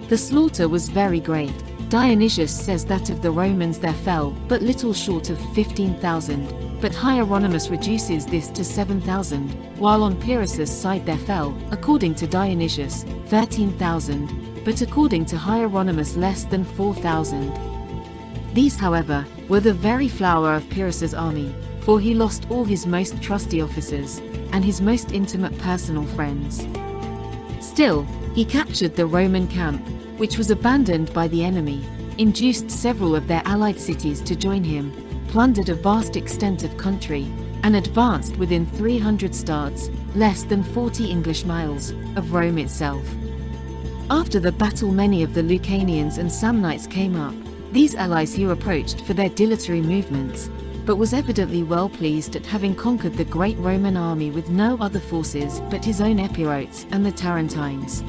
The slaughter was very great. Dionysius says that of the Romans there fell but little short of 15,000, but Hieronymus reduces this to 7,000, while on Pyrrhus' side there fell, according to Dionysius, 13,000, but according to Hieronymus less than 4,000. These, however, were the very flower of Pyrrhus' army, for he lost all his most trusty officers, and his most intimate personal friends. Still, he captured the Roman camp, which was abandoned by the enemy, induced several of their allied cities to join him, plundered a vast extent of country, and advanced within 300 stads, less than 40 English miles, of Rome itself. After the battle many of the Lucanians and Samnites came up. These allies he reproached for their dilatory movements, but was evidently well pleased at having conquered the great Roman army with no other forces but his own Epirotes and the Tarentines.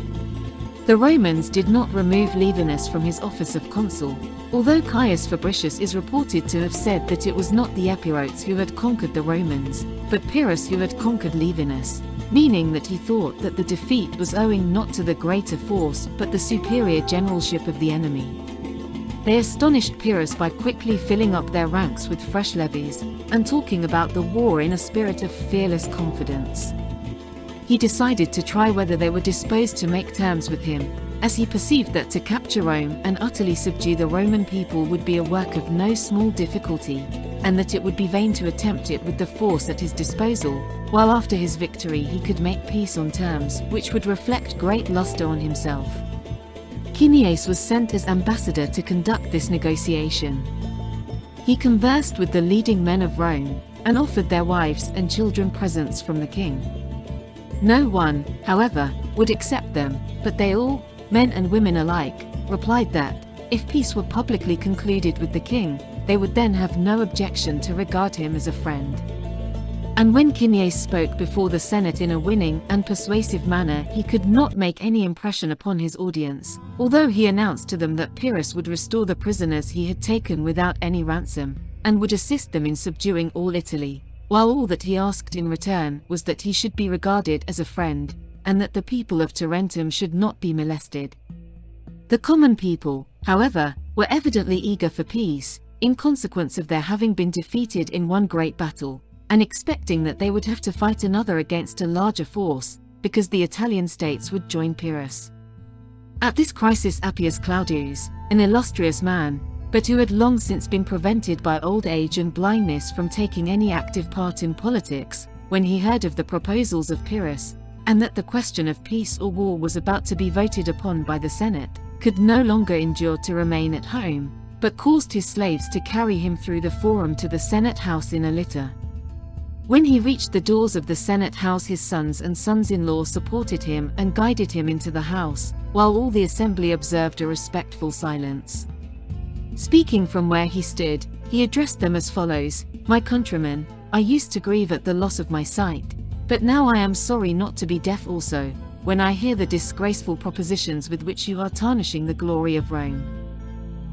The Romans did not remove Livinus from his office of consul, although Caius Fabricius is reported to have said that it was not the Epirotes who had conquered the Romans, but Pyrrhus who had conquered Livinus, meaning that he thought that the defeat was owing not to the greater force but the superior generalship of the enemy. They astonished Pyrrhus by quickly filling up their ranks with fresh levies, and talking about the war in a spirit of fearless confidence. He decided to try whether they were disposed to make terms with him, as he perceived that to capture Rome and utterly subdue the Roman people would be a work of no small difficulty, and that it would be vain to attempt it with the force at his disposal, while after his victory he could make peace on terms which would reflect great luster on himself. Cineas was sent as ambassador to conduct this negotiation. He conversed with the leading men of Rome, and offered their wives and children presents from the king. No one, however, would accept them, but they all, men and women alike, replied that, if peace were publicly concluded with the king, they would then have no objection to regard him as a friend. And when Cineas spoke before the Senate in a winning and persuasive manner, he could not make any impression upon his audience, although he announced to them that Pyrrhus would restore the prisoners he had taken without any ransom, and would assist them in subduing all Italy, while all that he asked in return was that he should be regarded as a friend, and that the people of Tarentum should not be molested. The common people, however, were evidently eager for peace, in consequence of their having been defeated in one great battle, and expecting that they would have to fight another against a larger force, because the Italian states would join Pyrrhus. At this crisis Appius Claudius, an illustrious man, but who had long since been prevented by old age and blindness from taking any active part in politics, when he heard of the proposals of Pyrrhus, and that the question of peace or war was about to be voted upon by the Senate, could no longer endure to remain at home, but caused his slaves to carry him through the forum to the Senate house in a litter. When he reached the doors of the Senate house, his sons and sons-in-law supported him and guided him into the house, while all the assembly observed a respectful silence. Speaking from where he stood, he addressed them as follows: "My countrymen, I used to grieve at the loss of my sight, but now I am sorry not to be deaf also, when I hear the disgraceful propositions with which you are tarnishing the glory of Rome.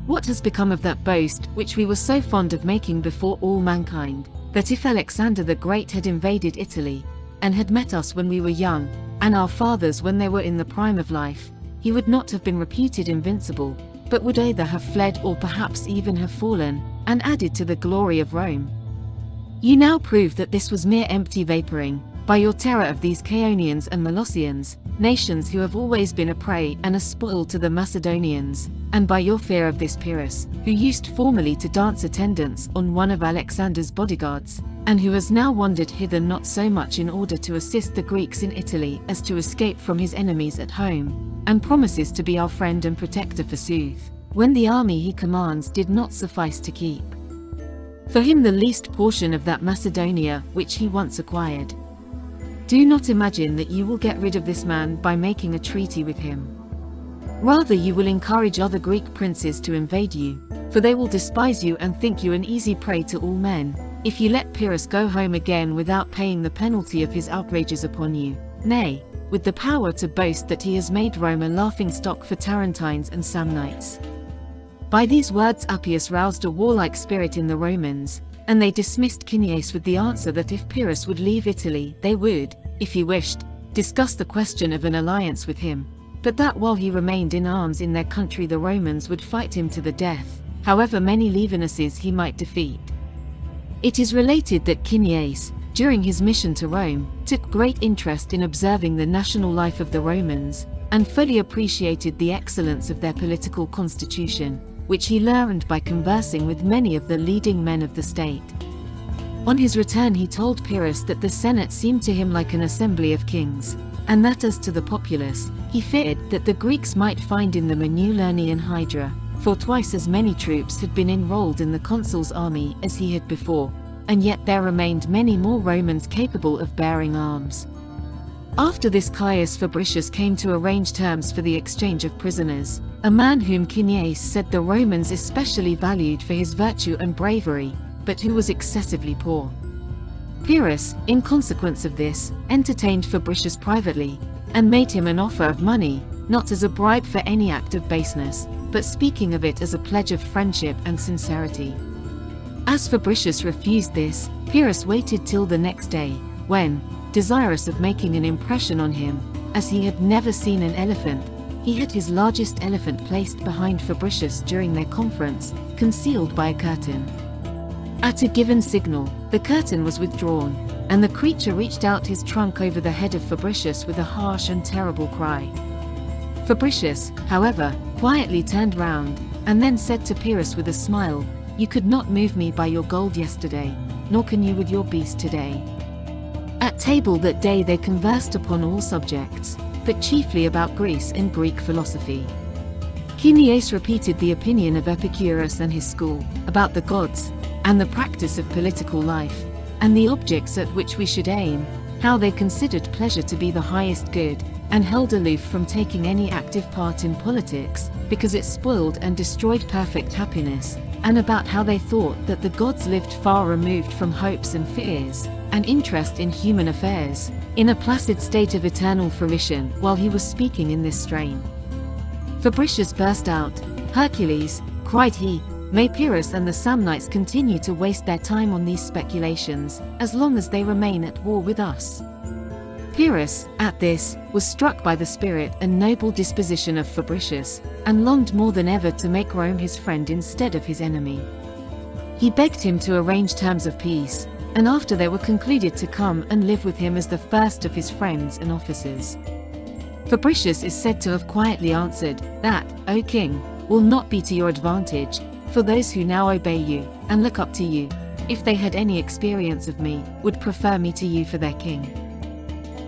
What has become of that boast which we were so fond of making before all mankind, that if Alexander the Great had invaded Italy, and had met us when we were young, and our fathers when they were in the prime of life, he would not have been reputed invincible, but would either have fled or perhaps even have fallen, and added to the glory of Rome. You now prove that this was mere empty vaporing, by your terror of these Chaonians and Molossians, nations who have always been a prey and a spoil to the Macedonians, and by your fear of this Pyrrhus, who used formerly to dance attendance on one of Alexander's bodyguards, and who has now wandered hither not so much in order to assist the Greeks in Italy as to escape from his enemies at home, and promises to be our friend and protector forsooth, when the army he commands did not suffice to keep for him the least portion of that Macedonia which he once acquired. Do not imagine that you will get rid of this man by making a treaty with him. Rather you will encourage other Greek princes to invade you, for they will despise you and think you an easy prey to all men, if you let Pyrrhus go home again without paying the penalty of his outrages upon you, nay, with the power to boast that he has made Rome a laughingstock for Tarentines and Samnites. By these words Appius roused a warlike spirit in the Romans, and they dismissed Cineas with the answer that if Pyrrhus would leave Italy they would, if he wished, discuss the question of an alliance with him, but that while he remained in arms in their country the Romans would fight him to the death, however many Levinuses he might defeat. It is related that Cineas, during his mission to Rome, took great interest in observing the national life of the Romans, and fully appreciated the excellence of their political constitution, which he learned by conversing with many of the leading men of the state. On his return he told Pyrrhus that the Senate seemed to him like an assembly of kings, and that as to the populace, he feared that the Greeks might find in them a new Lernaean Hydra, for twice as many troops had been enrolled in the consul's army as he had before, and yet there remained many more Romans capable of bearing arms. After this Caius Fabricius came to arrange terms for the exchange of prisoners, a man whom Cineas said the Romans especially valued for his virtue and bravery, but who was excessively poor. Pyrrhus, in consequence of this, entertained Fabricius privately, and made him an offer of money, not as a bribe for any act of baseness, but speaking of it as a pledge of friendship and sincerity. As Fabricius refused this, Pyrrhus waited till the next day, when, desirous of making an impression on him, as he had never seen an elephant, he had his largest elephant placed behind Fabricius during their conference, concealed by a curtain. At a given signal, the curtain was withdrawn, and the creature reached out his trunk over the head of Fabricius with a harsh and terrible cry. Fabricius, however, quietly turned round, and then said to Pyrrhus with a smile, "You could not move me by your gold yesterday, nor can you with your beast today." At table that day they conversed upon all subjects, but chiefly about Greece and Greek philosophy. Cineas repeated the opinion of Epicurus and his school, about the gods, and the practice of political life, and the objects at which we should aim, how they considered pleasure to be the highest good, and held aloof from taking any active part in politics, because it spoiled and destroyed perfect happiness, and about how they thought that the gods lived far removed from hopes and fears, and interest in human affairs, in a placid state of eternal fruition. While he was speaking in this strain, Fabricius burst out, "Hercules," cried he, "may Pyrrhus and the Samnites continue to waste their time on these speculations, as long as they remain at war with us." Pyrrhus, at this, was struck by the spirit and noble disposition of Fabricius, and longed more than ever to make Rome his friend instead of his enemy. He begged him to arrange terms of peace, and after they were concluded to come and live with him as the first of his friends and officers. Fabricius is said to have quietly answered, "That, O king, will not be to your advantage, for those who now obey you, and look up to you, if they had any experience of me, would prefer me to you for their king."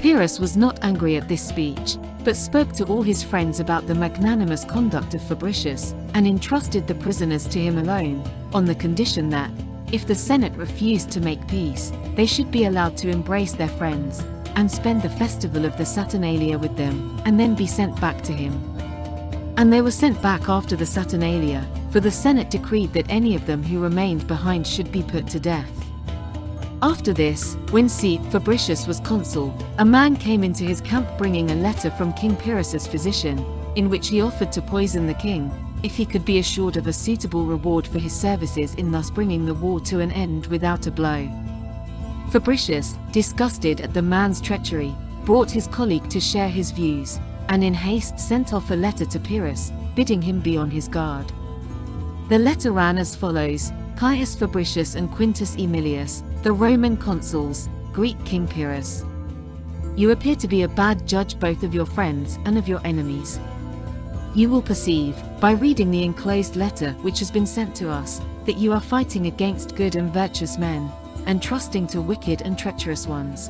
Pyrrhus was not angry at this speech, but spoke to all his friends about the magnanimous conduct of Fabricius, and entrusted the prisoners to him alone, on the condition that, if the Senate refused to make peace, they should be allowed to embrace their friends, and spend the festival of the Saturnalia with them, and then be sent back to him. And they were sent back after the Saturnalia, for the Senate decreed that any of them who remained behind should be put to death. After this, when Fabricius was consul, a man came into his camp bringing a letter from King Pyrrhus's physician, in which he offered to poison the king, if he could be assured of a suitable reward for his services in thus bringing the war to an end without a blow. Fabricius, disgusted at the man's treachery, brought his colleague to share his views, and in haste sent off a letter to Pyrrhus, bidding him be on his guard. The letter ran as follows: Caius Fabricius and Quintus Aemilius, the Roman consuls, greet King Pyrrhus. You appear to be a bad judge both of your friends and of your enemies. You will perceive, by reading the enclosed letter which has been sent to us, that you are fighting against good and virtuous men, and trusting to wicked and treacherous ones.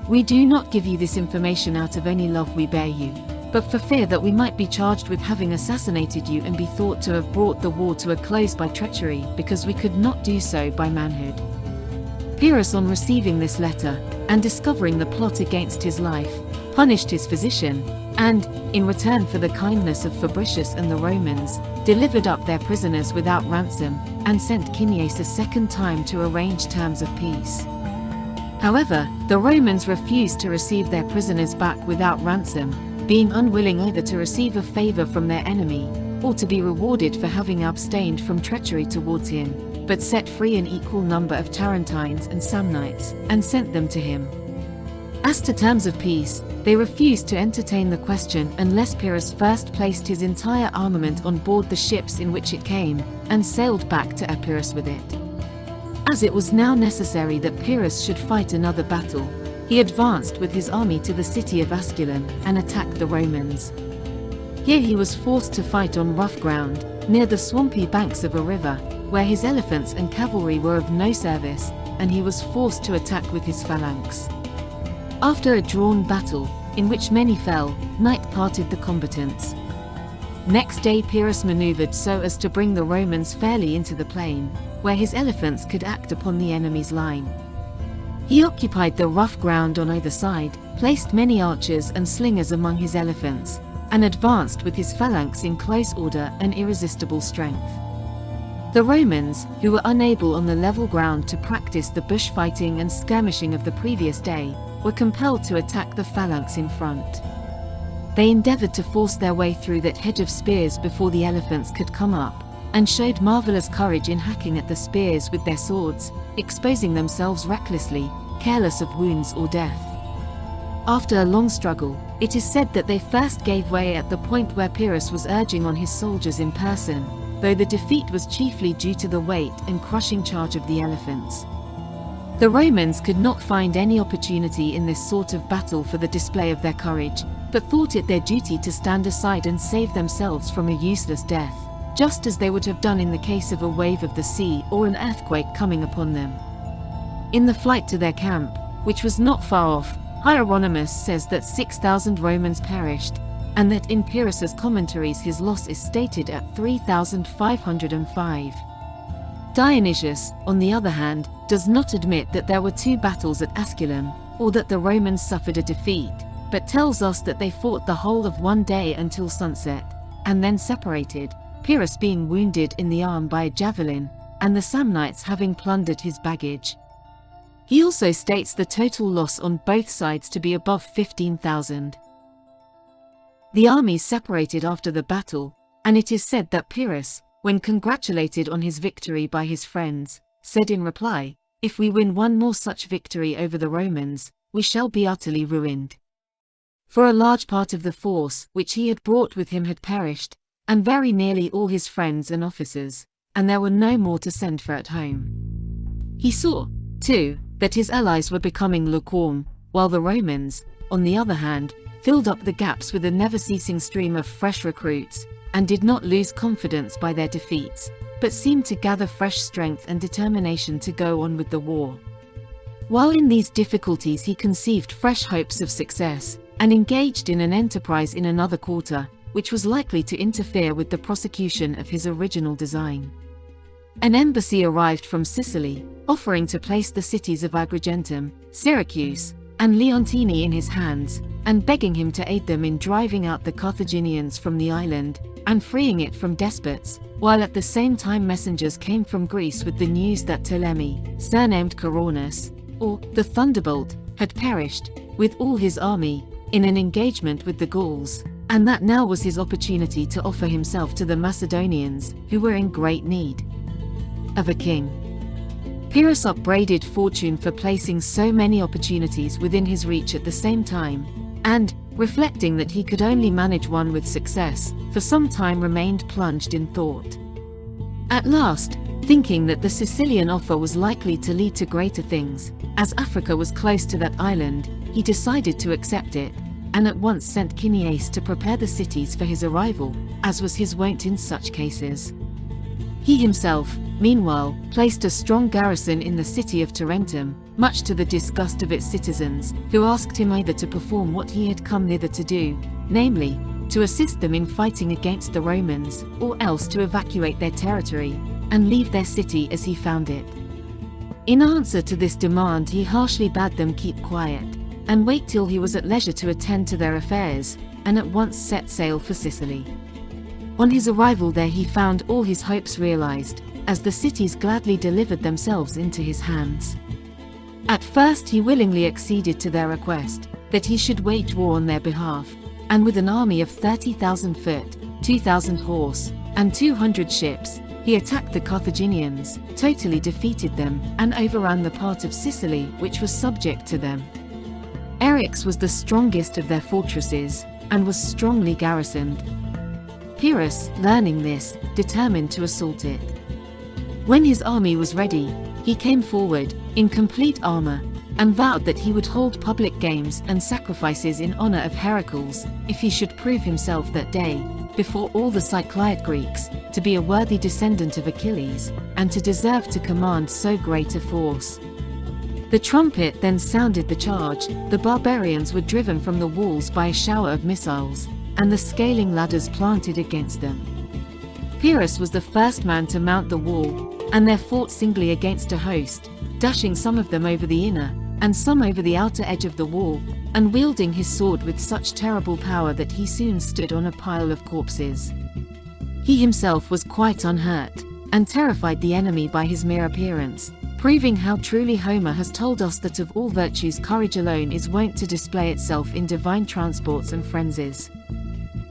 We do not give you this information out of any love we bear you, but for fear that we might be charged with having assassinated you and be thought to have brought the war to a close by treachery, because we could not do so by manhood. Pyrrhus, on receiving this letter, and discovering the plot against his life, punished his physician, and, in return for the kindness of Fabricius and the Romans, delivered up their prisoners without ransom, and sent Cineas a second time to arrange terms of peace. However, the Romans refused to receive their prisoners back without ransom, being unwilling either to receive a favor from their enemy, or to be rewarded for having abstained from treachery towards him, but set free an equal number of Tarentines and Samnites, and sent them to him. As to terms of peace, they refused to entertain the question unless Pyrrhus first placed his entire armament on board the ships in which it came, and sailed back to Epirus with it. As it was now necessary that Pyrrhus should fight another battle, he advanced with his army to the city of Asculum, and attacked the Romans. Here he was forced to fight on rough ground, near the swampy banks of a river, where his elephants and cavalry were of no service, and he was forced to attack with his phalanx. After a drawn battle, in which many fell, night parted the combatants. Next day Pyrrhus maneuvered so as to bring the Romans fairly into the plain, where his elephants could act upon the enemy's line. He occupied the rough ground on either side, placed many archers and slingers among his elephants, and advanced with his phalanx in close order and irresistible strength. The Romans, who were unable on the level ground to practice the bushfighting and skirmishing of the previous day, were compelled to attack the phalanx in front. They endeavored to force their way through that hedge of spears before the elephants could come up, and showed marvelous courage in hacking at the spears with their swords, exposing themselves recklessly, careless of wounds or death. After a long struggle, it is said that they first gave way at the point where Pyrrhus was urging on his soldiers in person, though the defeat was chiefly due to the weight and crushing charge of the elephants. The Romans could not find any opportunity in this sort of battle for the display of their courage, but thought it their duty to stand aside and save themselves from a useless death, just as they would have done in the case of a wave of the sea or an earthquake coming upon them. In the flight to their camp, which was not far off, Hieronymus says that 6,000 Romans perished, and that in Pyrrhus's commentaries his loss is stated at 3,505. Dionysius, on the other hand, does not admit that there were two battles at Asculum, or that the Romans suffered a defeat, but tells us that they fought the whole of one day until sunset, and then separated, Pyrrhus being wounded in the arm by a javelin, and the Samnites having plundered his baggage. He also states the total loss on both sides to be above 15,000. The armies separated after the battle, and it is said that Pyrrhus, when congratulated on his victory by his friends, said in reply, "If we win one more such victory over the Romans, we shall be utterly ruined." For a large part of the force which he had brought with him had perished, and very nearly all his friends and officers, and there were no more to send for at home. He saw, too, that his allies were becoming lukewarm, while the Romans, on the other hand, filled up the gaps with a never-ceasing stream of fresh recruits, and did not lose confidence by their defeats, but seemed to gather fresh strength and determination to go on with the war. While in these difficulties he conceived fresh hopes of success, and engaged in an enterprise in another quarter, which was likely to interfere with the prosecution of his original design. An embassy arrived from Sicily, offering to place the cities of Agrigentum, Syracuse, and Leontini in his hands, and begging him to aid them in driving out the Carthaginians from the island, and freeing it from despots, while at the same time messengers came from Greece with the news that Ptolemy, surnamed Coronus, or the Thunderbolt, had perished, with all his army, in an engagement with the Gauls, and that now was his opportunity to offer himself to the Macedonians, who were in great need of a king. Pyrrhus upbraided fortune for placing so many opportunities within his reach at the same time, and, reflecting that he could only manage one with success, for some time remained plunged in thought. At last, thinking that the Sicilian offer was likely to lead to greater things, as Africa was close to that island, he decided to accept it, and at once sent King Aeacid to prepare the cities for his arrival, as was his wont in such cases. He himself, meanwhile, placed a strong garrison in the city of Tarentum, much to the disgust of its citizens, who asked him either to perform what he had come thither to do, namely, to assist them in fighting against the Romans, or else to evacuate their territory, and leave their city as he found it. In answer to this demand, he harshly bade them keep quiet, and wait till he was at leisure to attend to their affairs, and at once set sail for Sicily. On his arrival there he found all his hopes realized, as the cities gladly delivered themselves into his hands. At first he willingly acceded to their request, that he should wage war on their behalf, and with an army of 30,000 foot, 2,000 horse, and 200 ships, he attacked the Carthaginians, totally defeated them, and overran the part of Sicily which was subject to them. Eryx was the strongest of their fortresses, and was strongly garrisoned. Pyrrhus, learning this, determined to assault it. When his army was ready, he came forward, in complete armor, and vowed that he would hold public games and sacrifices in honor of Heracles, if he should prove himself that day, before all the Cyclid Greeks, to be a worthy descendant of Achilles, and to deserve to command so great a force. The trumpet then sounded the charge, the barbarians were driven from the walls by a shower of missiles, and the scaling ladders planted against them. Pyrrhus was the first man to mount the wall, and there fought singly against a host, dashing some of them over the inner, and some over the outer edge of the wall, and wielding his sword with such terrible power that he soon stood on a pile of corpses. He himself was quite unhurt, and terrified the enemy by his mere appearance, proving how truly Homer has told us that of all virtues courage alone is wont to display itself in divine transports and frenzies.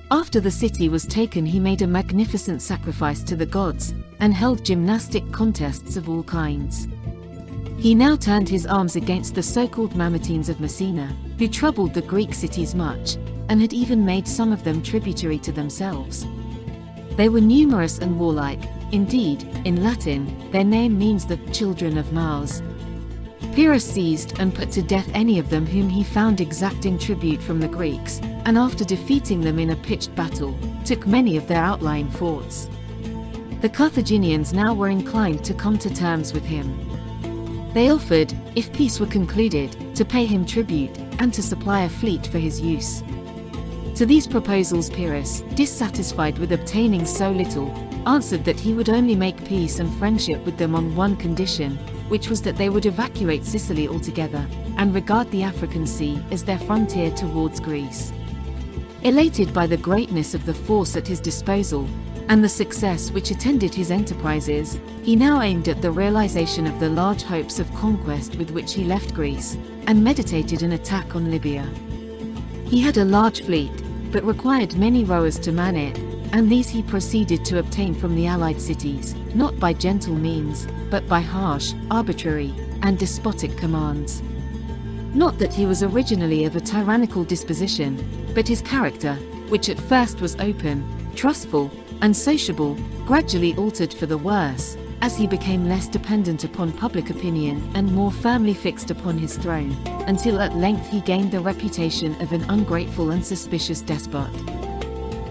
After the city was taken he made a magnificent sacrifice to the gods, and held gymnastic contests of all kinds. He now turned his arms against the so-called Mamertines of Messina, who troubled the Greek cities much, and had even made some of them tributary to themselves. They were numerous and warlike. Indeed, in Latin, their name means the children of Mars. Pyrrhus seized and put to death any of them whom he found exacting tribute from the Greeks, and after defeating them in a pitched battle, took many of their outlying forts. The Carthaginians now were inclined to come to terms with him. They offered, if peace were concluded, to pay him tribute, and to supply a fleet for his use. To these proposals Pyrrhus, dissatisfied with obtaining so little, answered that he would only make peace and friendship with them on one condition, which was that they would evacuate Sicily altogether, and regard the African Sea as their frontier towards Greece. Elated by the greatness of the force at his disposal, and the success which attended his enterprises, he now aimed at the realization of the large hopes of conquest with which he left Greece, and meditated an attack on Libya. He had a large fleet, but required many rowers to man it, and these he proceeded to obtain from the allied cities, not by gentle means, but by harsh, arbitrary, and despotic commands. Not that he was originally of a tyrannical disposition, but his character, which at first was open, trustful, and sociable, gradually altered for the worse, as he became less dependent upon public opinion and more firmly fixed upon his throne, until at length he gained the reputation of an ungrateful and suspicious despot.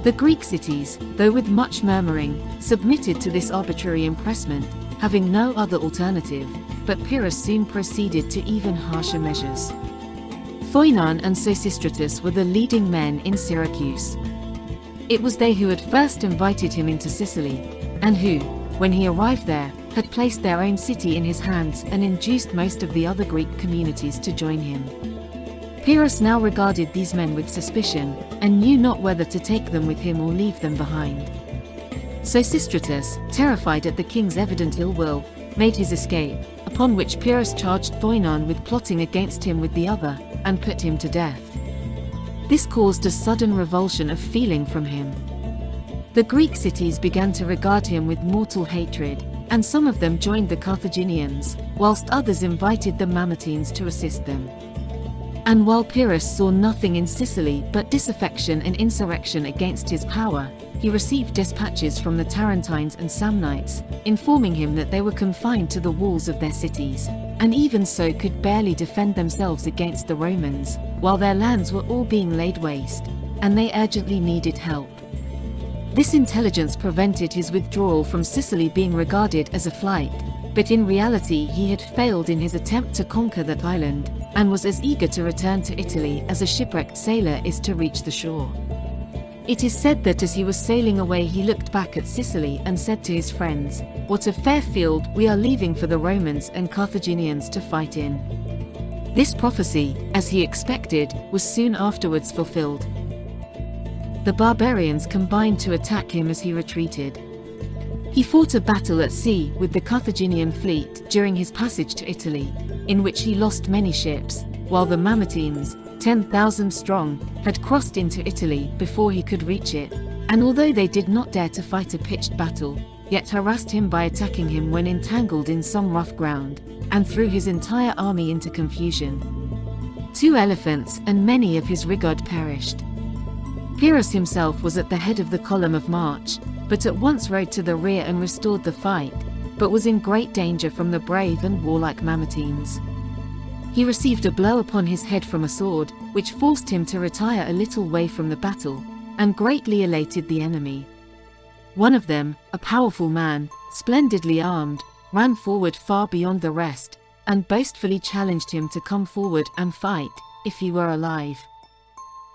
The Greek cities, though with much murmuring, submitted to this arbitrary impressment, having no other alternative, but Pyrrhus soon proceeded to even harsher measures. Phoinon and Sosistratus were the leading men in Syracuse. It was they who had first invited him into Sicily, and who, when he arrived there, had placed their own city in his hands and induced most of the other Greek communities to join him. Pyrrhus now regarded these men with suspicion, and knew not whether to take them with him or leave them behind. Sosistratus, terrified at the king's evident ill will, made his escape, upon which Pyrrhus charged Phoinon with plotting against him with the other, and put him to death. This caused a sudden revulsion of feeling from him. The Greek cities began to regard him with mortal hatred, and some of them joined the Carthaginians, whilst others invited the Mamertines to assist them. And while Pyrrhus saw nothing in Sicily but disaffection and insurrection against his power, he received dispatches from the Tarentines and Samnites, informing him that they were confined to the walls of their cities, and even so could barely defend themselves against the Romans, while their lands were all being laid waste, and they urgently needed help. This intelligence prevented his withdrawal from Sicily being regarded as a flight, but in reality he had failed in his attempt to conquer that island, and was as eager to return to Italy as a shipwrecked sailor is to reach the shore. It is said that as he was sailing away he looked back at Sicily and said to his friends, "What a fair field we are leaving for the Romans and Carthaginians to fight in." This prophecy, as he expected, was soon afterwards fulfilled. The barbarians combined to attack him as he retreated. He fought a battle at sea with the Carthaginian fleet during his passage to Italy, in which he lost many ships, while the Mamertines, 10,000 strong, had crossed into Italy before he could reach it, and although they did not dare to fight a pitched battle, yet harassed him by attacking him when entangled in some rough ground, and threw his entire army into confusion. 2 elephants and many of his rigard perished. Pyrrhus himself was at the head of the column of march, but at once rode to the rear and restored the fight, but was in great danger from the brave and warlike Mamertines. He received a blow upon his head from a sword, which forced him to retire a little way from the battle, and greatly elated the enemy. One of them, a powerful man, splendidly armed, ran forward far beyond the rest, and boastfully challenged him to come forward and fight, if he were alive.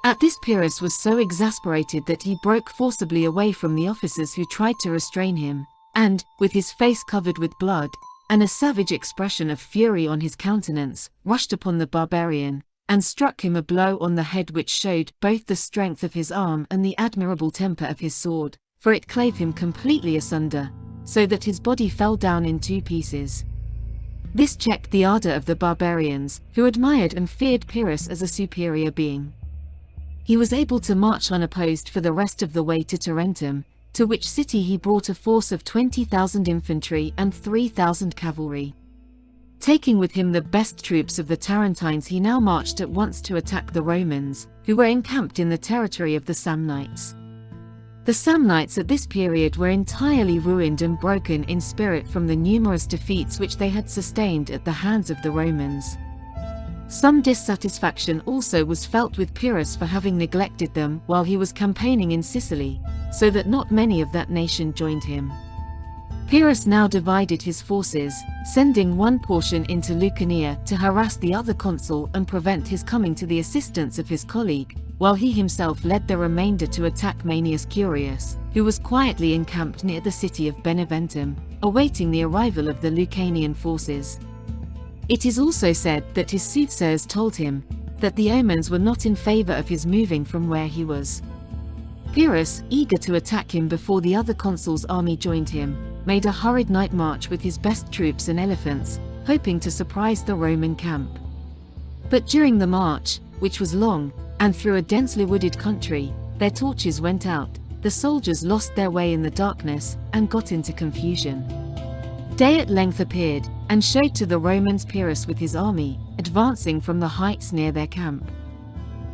At this Pyrrhus was so exasperated that he broke forcibly away from the officers who tried to restrain him, and, with his face covered with blood, and a savage expression of fury on his countenance, rushed upon the barbarian, and struck him a blow on the head which showed both the strength of his arm and the admirable temper of his sword, for it clave him completely asunder, so that his body fell down in 2 pieces. This checked the ardor of the barbarians, who admired and feared Pyrrhus as a superior being. He was able to march unopposed for the rest of the way to Tarentum, to which city he brought a force of 20,000 infantry and 3,000 cavalry. Taking with him the best troops of the Tarentines, he now marched at once to attack the Romans, who were encamped in the territory of the Samnites. The Samnites at this period were entirely ruined and broken in spirit from the numerous defeats which they had sustained at the hands of the Romans. Some dissatisfaction also was felt with Pyrrhus for having neglected them while he was campaigning in Sicily, so that not many of that nation joined him. Pyrrhus now divided his forces, sending one portion into Lucania to harass the other consul and prevent his coming to the assistance of his colleague, while he himself led the remainder to attack Manius Curius, who was quietly encamped near the city of Beneventum, awaiting the arrival of the Lucanian forces. It is also said that his soothsayers told him that the omens were not in favor of his moving from where he was. Pyrrhus, eager to attack him before the other consul's army joined him, made a hurried night march with his best troops and elephants, hoping to surprise the Roman camp. But during the march, which was long, and through a densely wooded country, their torches went out, the soldiers lost their way in the darkness, and got into confusion. Day at length appeared, and showed to the Romans Pyrrhus with his army, advancing from the heights near their camp.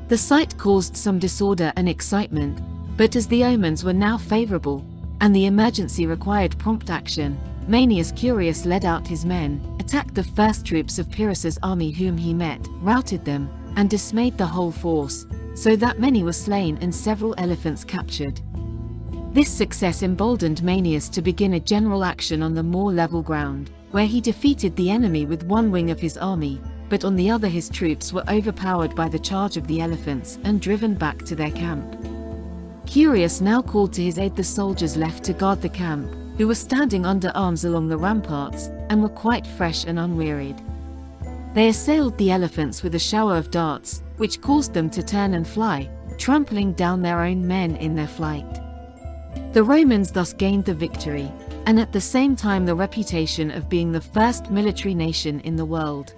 The sight caused some disorder and excitement, but as the omens were now favorable, and the emergency required prompt action, Manius Curius led out his men, attacked the first troops of Pyrrhus's army whom he met, routed them, and dismayed the whole force, so that many were slain and several elephants captured. This success emboldened Manius to begin a general action on the more level ground, where he defeated the enemy with one wing of his army, but on the other his troops were overpowered by the charge of the elephants and driven back to their camp. Curius now called to his aid the soldiers left to guard the camp, who were standing under arms along the ramparts, and were quite fresh and unwearied. They assailed the elephants with a shower of darts, which caused them to turn and fly, trampling down their own men in their flight. The Romans thus gained the victory, and at the same time the reputation of being the first military nation in the world.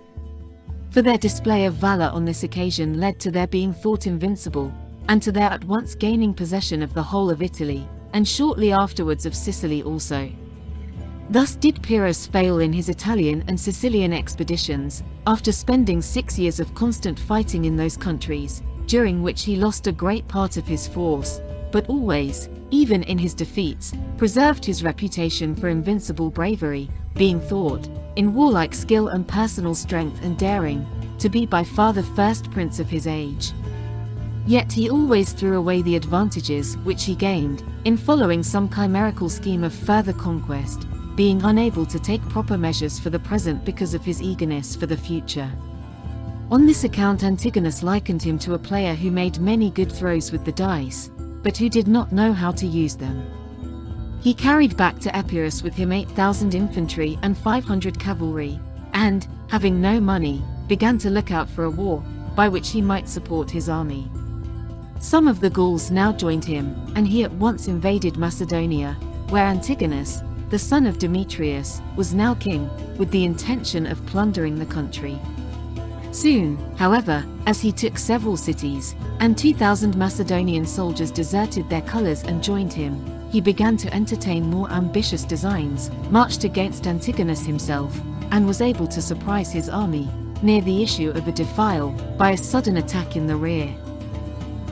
For their display of valor on this occasion led to their being thought invincible, and to their at once gaining possession of the whole of Italy, and shortly afterwards of Sicily also. Thus did Pyrrhus fail in his Italian and Sicilian expeditions, after spending 6 years of constant fighting in those countries, during which he lost a great part of his force, but always, even in his defeats, preserved his reputation for invincible bravery, being thought, in warlike skill and personal strength and daring, to be by far the first prince of his age. Yet he always threw away the advantages which he gained, in following some chimerical scheme of further conquest, being unable to take proper measures for the present because of his eagerness for the future. On this account Antigonus likened him to a player who made many good throws with the dice, but who did not know how to use them. He carried back to Epirus with him 8,000 infantry and 500 cavalry, and, having no money, began to look out for a war, by which he might support his army. Some of the Gauls now joined him, and he at once invaded Macedonia, where Antigonus, the son of Demetrius, was now king, with the intention of plundering the country. Soon, however, as he took several cities, and 2,000 Macedonian soldiers deserted their colors and joined him, he began to entertain more ambitious designs, marched against Antigonus himself, and was able to surprise his army, near the issue of a defile, by a sudden attack in the rear.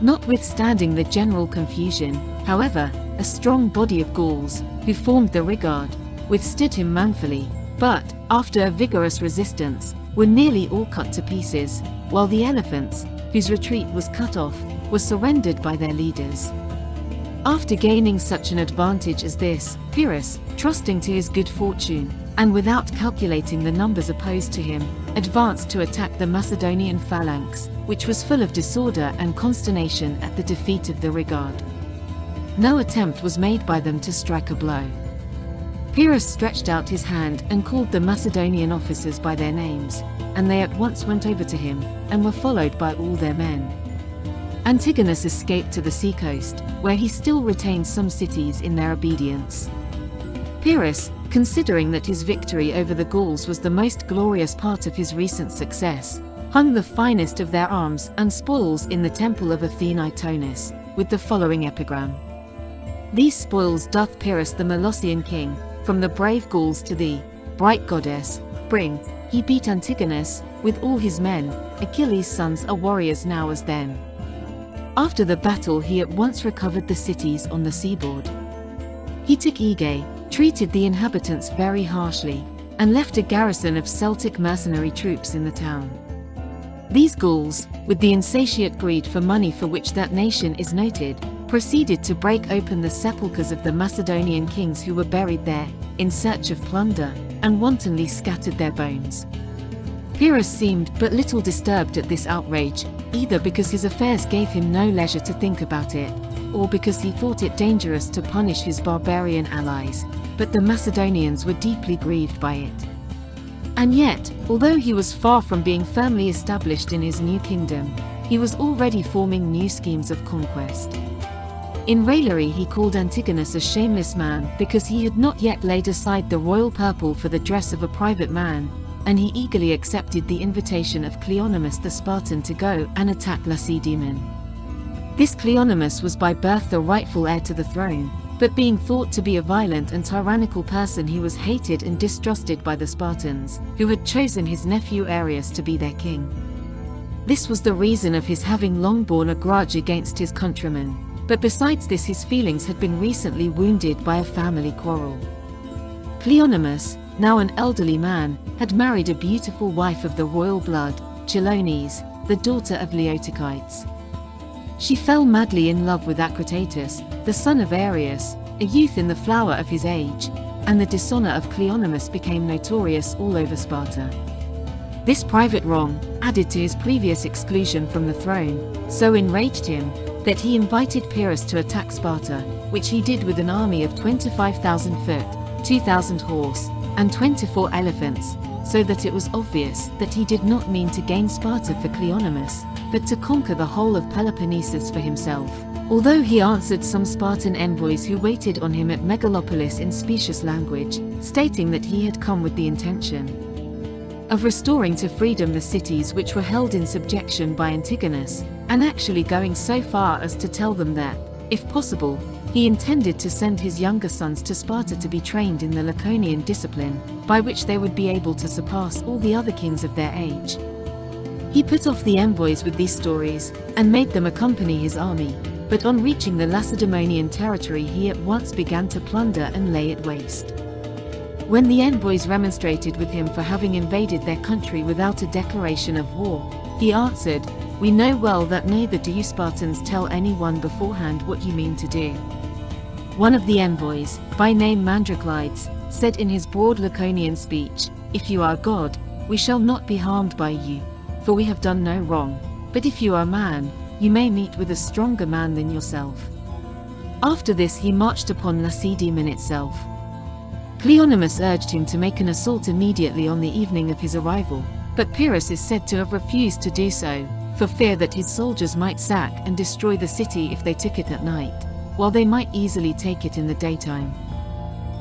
Notwithstanding the general confusion, however, a strong body of Gauls, who formed the rearguard, withstood him manfully, but, after a vigorous resistance, were nearly all cut to pieces, while the elephants, whose retreat was cut off, were surrendered by their leaders. After gaining such an advantage as this, Pyrrhus, trusting to his good fortune, and without calculating the numbers opposed to him, advanced to attack the Macedonian phalanx, which was full of disorder and consternation at the defeat of the rearguard. No attempt was made by them to strike a blow. Pyrrhus stretched out his hand and called the Macedonian officers by their names, and they at once went over to him, and were followed by all their men. Antigonus escaped to the seacoast, where he still retained some cities in their obedience. Pyrrhus, considering that his victory over the Gauls was the most glorious part of his recent success, hung the finest of their arms and spoils in the temple of Athene Itonis, with the following epigram: "These spoils doth Pyrrhus the Molossian king, from the brave Gauls to thee, bright goddess, bring. He beat Antigonus, with all his men, Achilles' sons are warriors now as then." After the battle he at once recovered the cities on the seaboard. He took Aegae, treated the inhabitants very harshly, and left a garrison of Celtic mercenary troops in the town. These Gauls, with the insatiate greed for money for which that nation is noted, proceeded to break open the sepulchres of the Macedonian kings who were buried there, in search of plunder, and wantonly scattered their bones. Pyrrhus seemed but little disturbed at this outrage, either because his affairs gave him no leisure to think about it, or because he thought it dangerous to punish his barbarian allies, but the Macedonians were deeply grieved by it. And yet, although he was far from being firmly established in his new kingdom, he was already forming new schemes of conquest. In raillery he called Antigonus a shameless man because he had not yet laid aside the royal purple for the dress of a private man, and he eagerly accepted the invitation of Cleonymus the Spartan to go and attack Lacedaemon. This Cleonymus was by birth the rightful heir to the throne, but being thought to be a violent and tyrannical person he was hated and distrusted by the Spartans, who had chosen his nephew Arius to be their king. This was the reason of his having long borne a grudge against his countrymen, but besides this his feelings had been recently wounded by a family quarrel. Cleonymus, now an elderly man, had married a beautiful wife of the royal blood, Chilones, the daughter of Laotikites. She fell madly in love with Acrotatus, the son of Arius, a youth in the flower of his age, and the dishonor of Cleonymus became notorious all over Sparta. This private wrong, added to his previous exclusion from the throne, so enraged him, that he invited Pyrrhus to attack Sparta, which he did with an army of 25,000 foot, 2,000 horse, and 24 elephants, so that it was obvious that he did not mean to gain Sparta for Cleonymus, but to conquer the whole of Peloponnesus for himself, although he answered some Spartan envoys who waited on him at Megalopolis in specious language, stating that he had come with the intention of restoring to freedom the cities which were held in subjection by Antigonus, and actually going so far as to tell them that, if possible, He intended to send his younger sons to Sparta to be trained in the Laconian discipline, by which they would be able to surpass all the other kings of their age. He put off the envoys with these stories, and made them accompany his army, but on reaching the Lacedaemonian territory he at once began to plunder and lay it waste. When the envoys remonstrated with him for having invaded their country without a declaration of war, he answered, "We know well that neither do you Spartans tell anyone beforehand what you mean to do." One of the envoys, by name Mandraclides, said in his broad Laconian speech, "If you are God, we shall not be harmed by you, for we have done no wrong, but if you are man, you may meet with a stronger man than yourself." After this he marched upon Lacedaemon itself. Cleonymus urged him to make an assault immediately on the evening of his arrival, but Pyrrhus is said to have refused to do so, for fear that his soldiers might sack and destroy the city if they took it at night, while they might easily take it in the daytime.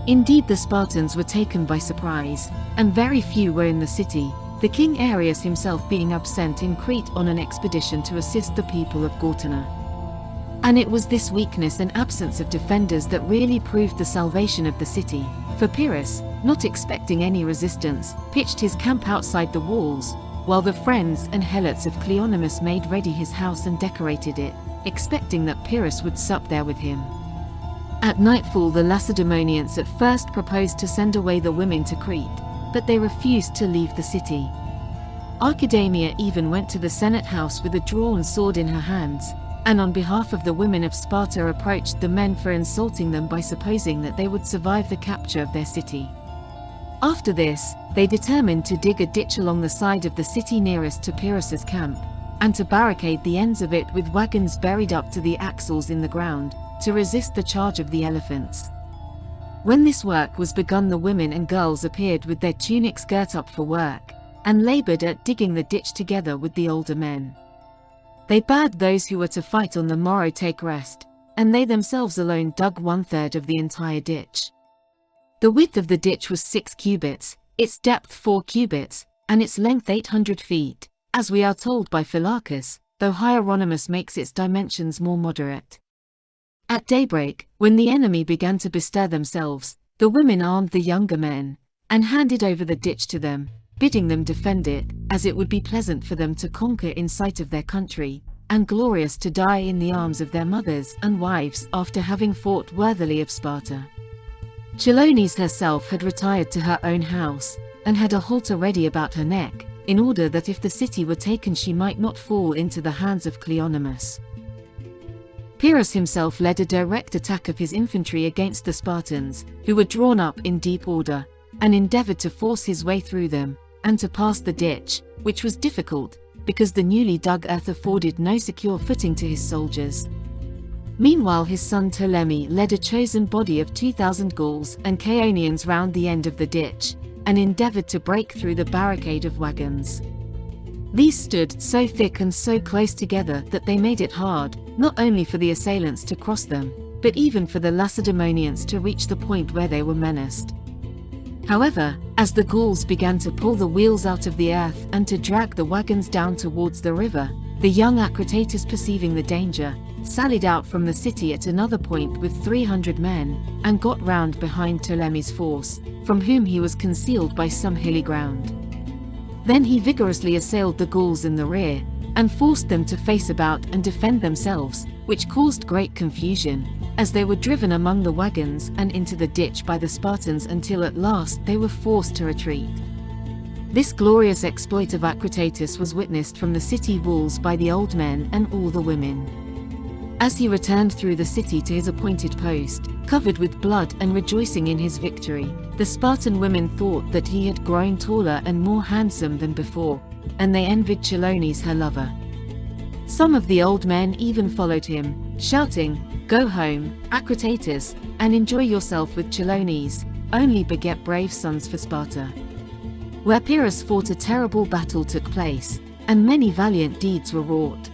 Indeed, the Spartans were taken by surprise, and very few were in the city, the king Aeacid himself being absent in Crete on an expedition to assist the people of Gortana. And it was this weakness and absence of defenders that really proved the salvation of the city, for Pyrrhus, not expecting any resistance, pitched his camp outside the walls, while the friends and helots of Cleonymus made ready his house and decorated it, expecting that Pyrrhus would sup there with him. At nightfall the Lacedaemonians at first proposed to send away the women to Crete, but they refused to leave the city. Archidamia even went to the Senate house with a drawn sword in her hands, and on behalf of the women of Sparta approached the men for insulting them by supposing that they would survive the capture of their city. After this, they determined to dig a ditch along the side of the city nearest to Pyrrhus's camp, and to barricade the ends of it with wagons buried up to the axles in the ground, to resist the charge of the elephants. When this work was begun, the women and girls appeared with their tunics girt up for work, and labored at digging the ditch together with the older men. They bade those who were to fight on the morrow take rest, and they themselves alone dug 1/3 of the entire ditch. The width of the ditch was 6 cubits, its depth 4 cubits, and its length 800 feet, as we are told by Philachus, though Hieronymus makes its dimensions more moderate. At daybreak, when the enemy began to bestir themselves, the women armed the younger men, and handed over the ditch to them, bidding them defend it, as it would be pleasant for them to conquer in sight of their country, and glorious to die in the arms of their mothers and wives after having fought worthily of Sparta. Chilonis herself had retired to her own house, and had a halter ready about her neck, in order that if the city were taken she might not fall into the hands of Cleonymus. Pyrrhus himself led a direct attack of his infantry against the Spartans, who were drawn up in deep order, and endeavored to force his way through them, and to pass the ditch, which was difficult, because the newly dug earth afforded no secure footing to his soldiers. Meanwhile his son Ptolemy led a chosen body of 2,000 Gauls and Chaonians round the end of the ditch, and endeavored to break through the barricade of wagons. These stood so thick and so close together that they made it hard, not only for the assailants to cross them, but even for the Lacedaemonians to reach the point where they were menaced. However, as the Gauls began to pull the wheels out of the earth and to drag the wagons down towards the river, the young Aeacid, perceiving the danger, sallied out from the city at another point with 300 men, and got round behind Ptolemy's force, from whom he was concealed by some hilly ground. Then he vigorously assailed the Gauls in the rear, and forced them to face about and defend themselves, which caused great confusion, as they were driven among the wagons and into the ditch by the Spartans until at last they were forced to retreat. This glorious exploit of Aeacid was witnessed from the city walls by the old men and all the women. As he returned through the city to his appointed post, covered with blood and rejoicing in his victory, the Spartan women thought that he had grown taller and more handsome than before, and they envied Chilonis her lover. Some of the old men even followed him, shouting, "Go home, Aeacid, and enjoy yourself with Chilonis, only beget brave sons for Sparta." Where Pyrrhus fought a terrible battle took place, and many valiant deeds were wrought.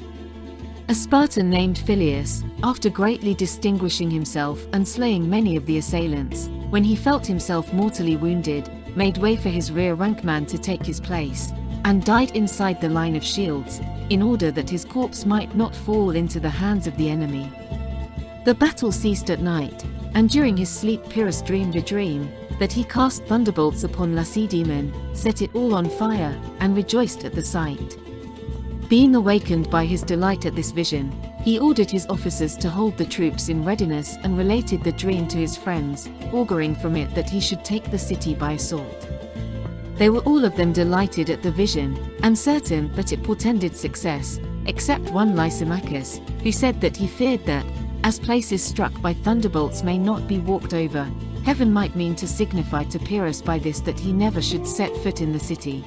A Spartan named Phyleus, after greatly distinguishing himself and slaying many of the assailants, when he felt himself mortally wounded, made way for his rear rank man to take his place, and died inside the line of shields, in order that his corpse might not fall into the hands of the enemy. The battle ceased at night, and during his sleep Pyrrhus dreamed a dream, that he cast thunderbolts upon Lacedaemon, set it all on fire, and rejoiced at the sight. Being awakened by his delight at this vision, he ordered his officers to hold the troops in readiness and related the dream to his friends, auguring from it that he should take the city by assault. They were all of them delighted at the vision, and certain that it portended success, except one Lysimachus, who said that he feared that, as places struck by thunderbolts may not be walked over, heaven might mean to signify to Pyrrhus by this that he never should set foot in the city.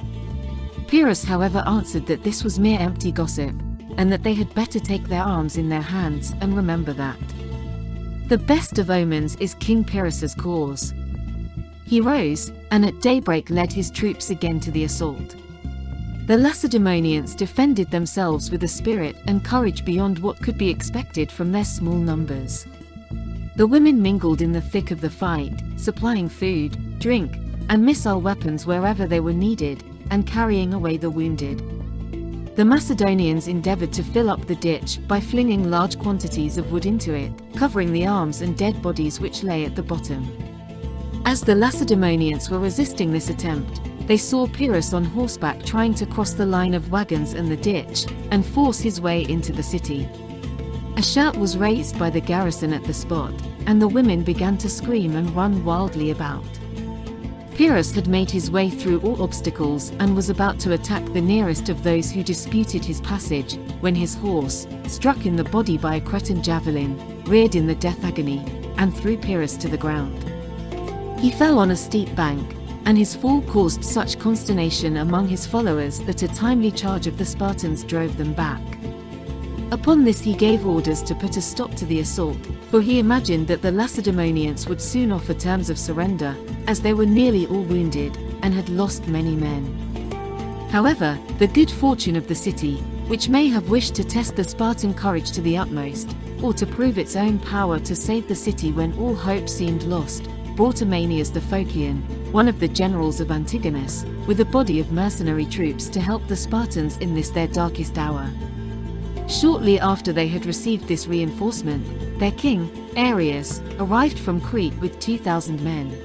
Pyrrhus however answered that this was mere empty gossip, and that they had better take their arms in their hands and remember that the best of omens is King Pyrrhus's cause. He rose, and at daybreak led his troops again to the assault. The Lacedaemonians defended themselves with a spirit and courage beyond what could be expected from their small numbers. The women mingled in the thick of the fight, supplying food, drink, and missile weapons wherever they were needed, and carrying away the wounded. The Macedonians endeavored to fill up the ditch by flinging large quantities of wood into it, covering the arms and dead bodies which lay at the bottom. As the Lacedaemonians were resisting this attempt, they saw Pyrrhus on horseback trying to cross the line of wagons and the ditch, and force his way into the city. A shout was raised by the garrison at the spot, and the women began to scream and run wildly about. Pyrrhus had made his way through all obstacles and was about to attack the nearest of those who disputed his passage, when his horse, struck in the body by a Cretan javelin, reared in the death agony, and threw Pyrrhus to the ground. He fell on a steep bank, and his fall caused such consternation among his followers that a timely charge of the Spartans drove them back. Upon this he gave orders to put a stop to the assault, for he imagined that the Lacedaemonians would soon offer terms of surrender, as they were nearly all wounded, and had lost many men. However, the good fortune of the city, which may have wished to test the Spartan courage to the utmost, or to prove its own power to save the city when all hope seemed lost, brought Amanias the Phocian, one of the generals of Antigonus, with a body of mercenary troops to help the Spartans in this their darkest hour. Shortly after they had received this reinforcement, their king, Aeacid, arrived from Crete with 2,000 men.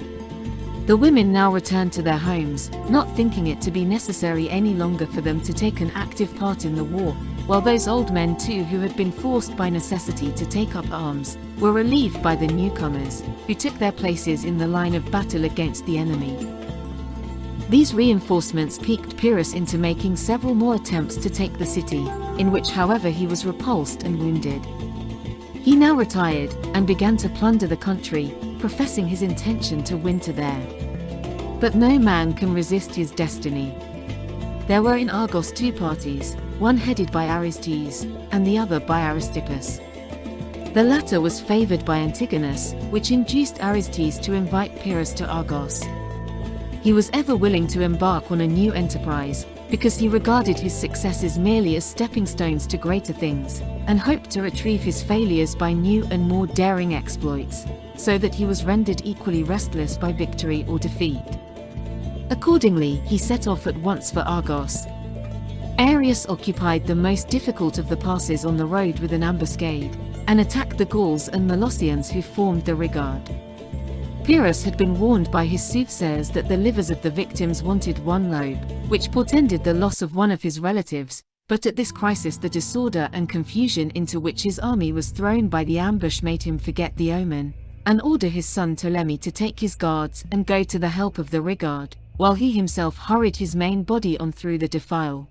The women now returned to their homes, not thinking it to be necessary any longer for them to take an active part in the war, while those old men too who had been forced by necessity to take up arms, were relieved by the newcomers, who took their places in the line of battle against the enemy. These reinforcements piqued Pyrrhus into making several more attempts to take the city, in which however he was repulsed and wounded. He now retired, and began to plunder the country, professing his intention to winter there. But no man can resist his destiny. There were in Argos two parties, one headed by Aristes, and the other by Aristippus. The latter was favored by Antigonus, which induced Aristes to invite Pyrrhus to Argos. He was ever willing to embark on a new enterprise, because he regarded his successes merely as stepping stones to greater things, and hoped to retrieve his failures by new and more daring exploits, so that he was rendered equally restless by victory or defeat. Accordingly, he set off at once for Argos. Aeacid occupied the most difficult of the passes on the road with an ambuscade, and attacked the Gauls and Molossians who formed the rearguard. Pyrrhus had been warned by his soothsayers that the livers of the victims wanted one lobe, which portended the loss of one of his relatives, but at this crisis the disorder and confusion into which his army was thrown by the ambush made him forget the omen, and order his son Ptolemy to take his guards and go to the help of the rearguard, while he himself hurried his main body on through the defile.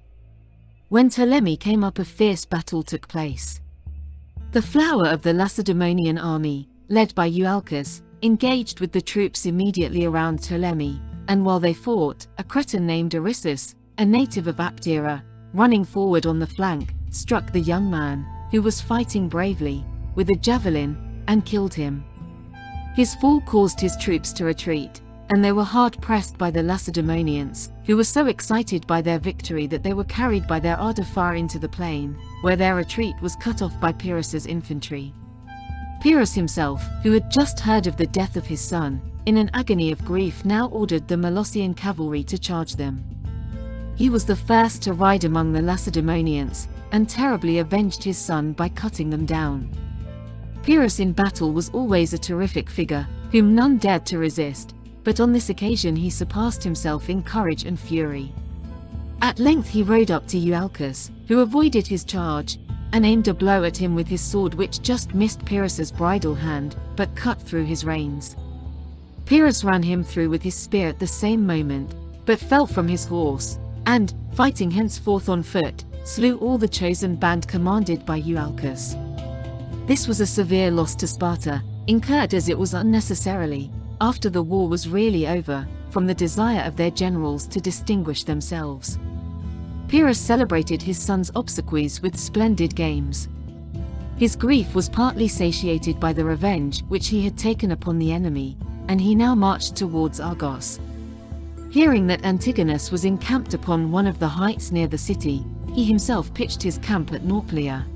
When Ptolemy came up a fierce battle took place. The flower of the Lacedaemonian army, led by Eualchus, engaged with the troops immediately around Ptolemy, and while they fought, a Cretan named Pyrrhus, a native of Aptera, running forward on the flank, struck the young man, who was fighting bravely, with a javelin, and killed him. His fall caused his troops to retreat, and they were hard pressed by the Lacedaemonians, who were so excited by their victory that they were carried by their ardor far into the plain, where their retreat was cut off by Pyrrhus's infantry. Pyrrhus himself, who had just heard of the death of his son, in an agony of grief now ordered the Molossian cavalry to charge them. He was the first to ride among the Lacedaemonians, and terribly avenged his son by cutting them down. Pyrrhus in battle was always a terrific figure, whom none dared to resist, but on this occasion he surpassed himself in courage and fury. At length he rode up to Eualchus, who avoided his charge, and aimed a blow at him with his sword which just missed Pyrrhus's bridle hand, but cut through his reins. Pyrrhus ran him through with his spear at the same moment, but fell from his horse, and, fighting henceforth on foot, slew all the chosen band commanded by Eualchus. This was a severe loss to Sparta, incurred as it was unnecessarily, after the war was really over, from the desire of their generals to distinguish themselves. Pyrrhus celebrated his son's obsequies with splendid games. His grief was partly satiated by the revenge which he had taken upon the enemy, and he now marched towards Argos. Hearing that Antigonus was encamped upon one of the heights near the city, he himself pitched his camp at Nauplia.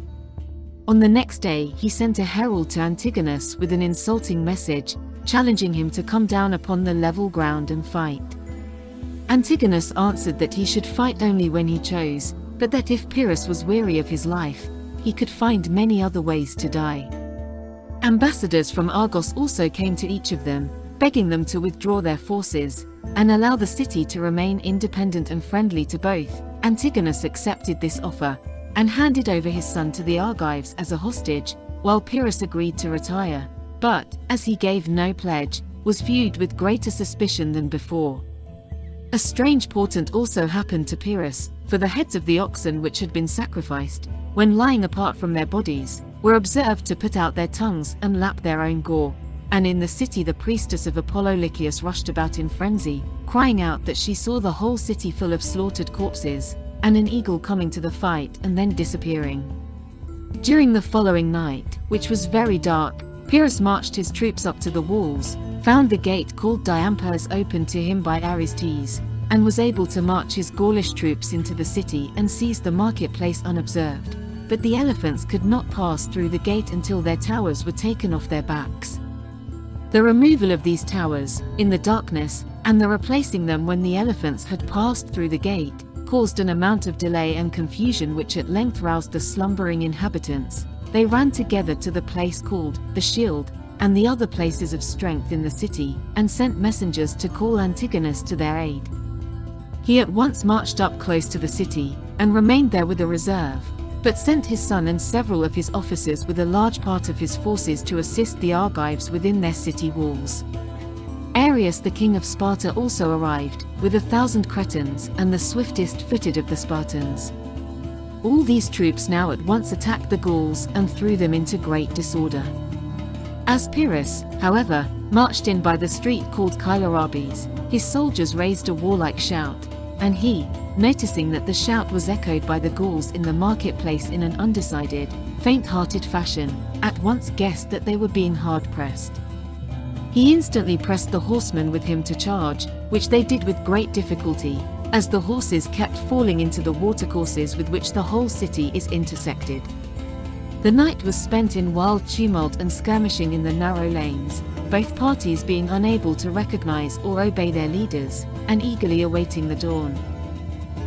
On the next day he sent a herald to Antigonus with an insulting message, challenging him to come down upon the level ground and fight. Antigonus answered that he should fight only when he chose, but that if Pyrrhus was weary of his life, he could find many other ways to die. Ambassadors from Argos also came to each of them, begging them to withdraw their forces, and allow the city to remain independent and friendly to both. Antigonus accepted this offer, and handed over his son to the Argives as a hostage, while Pyrrhus agreed to retire, but, as he gave no pledge, was viewed with greater suspicion than before. A strange portent also happened to Pyrrhus, for the heads of the oxen which had been sacrificed, when lying apart from their bodies, were observed to put out their tongues and lap their own gore, and in the city the priestess of Apollo Lycius rushed about in frenzy, crying out that she saw the whole city full of slaughtered corpses, and an eagle coming to the fight and then disappearing. During the following night, which was very dark, Pyrrhus marched his troops up to the walls, found the gate called Diampers opened to him by Aeacid, and was able to march his Gaulish troops into the city and seize the marketplace unobserved. But the elephants could not pass through the gate until their towers were taken off their backs. The removal of these towers, in the darkness, and the replacing them when the elephants had passed through the gate, caused an amount of delay and confusion which at length roused the slumbering inhabitants. They ran together to the place called the Shield, and the other places of strength in the city, and sent messengers to call Antigonus to their aid. He at once marched up close to the city, and remained there with a reserve, but sent his son and several of his officers with a large part of his forces to assist the Argives within their city walls. Aeacid the king of Sparta also arrived, with 1,000 Cretans and the swiftest-footed of the Spartans. All these troops now at once attacked the Gauls and threw them into great disorder. As Pyrrhus, however, marched in by the street called Kylorabes, his soldiers raised a warlike shout, and he, noticing that the shout was echoed by the Gauls in the marketplace in an undecided, faint-hearted fashion, at once guessed that they were being hard-pressed. He instantly pressed the horsemen with him to charge, which they did with great difficulty, as the horses kept falling into the watercourses with which the whole city is intersected. The night was spent in wild tumult and skirmishing in the narrow lanes, both parties being unable to recognize or obey their leaders, and eagerly awaiting the dawn.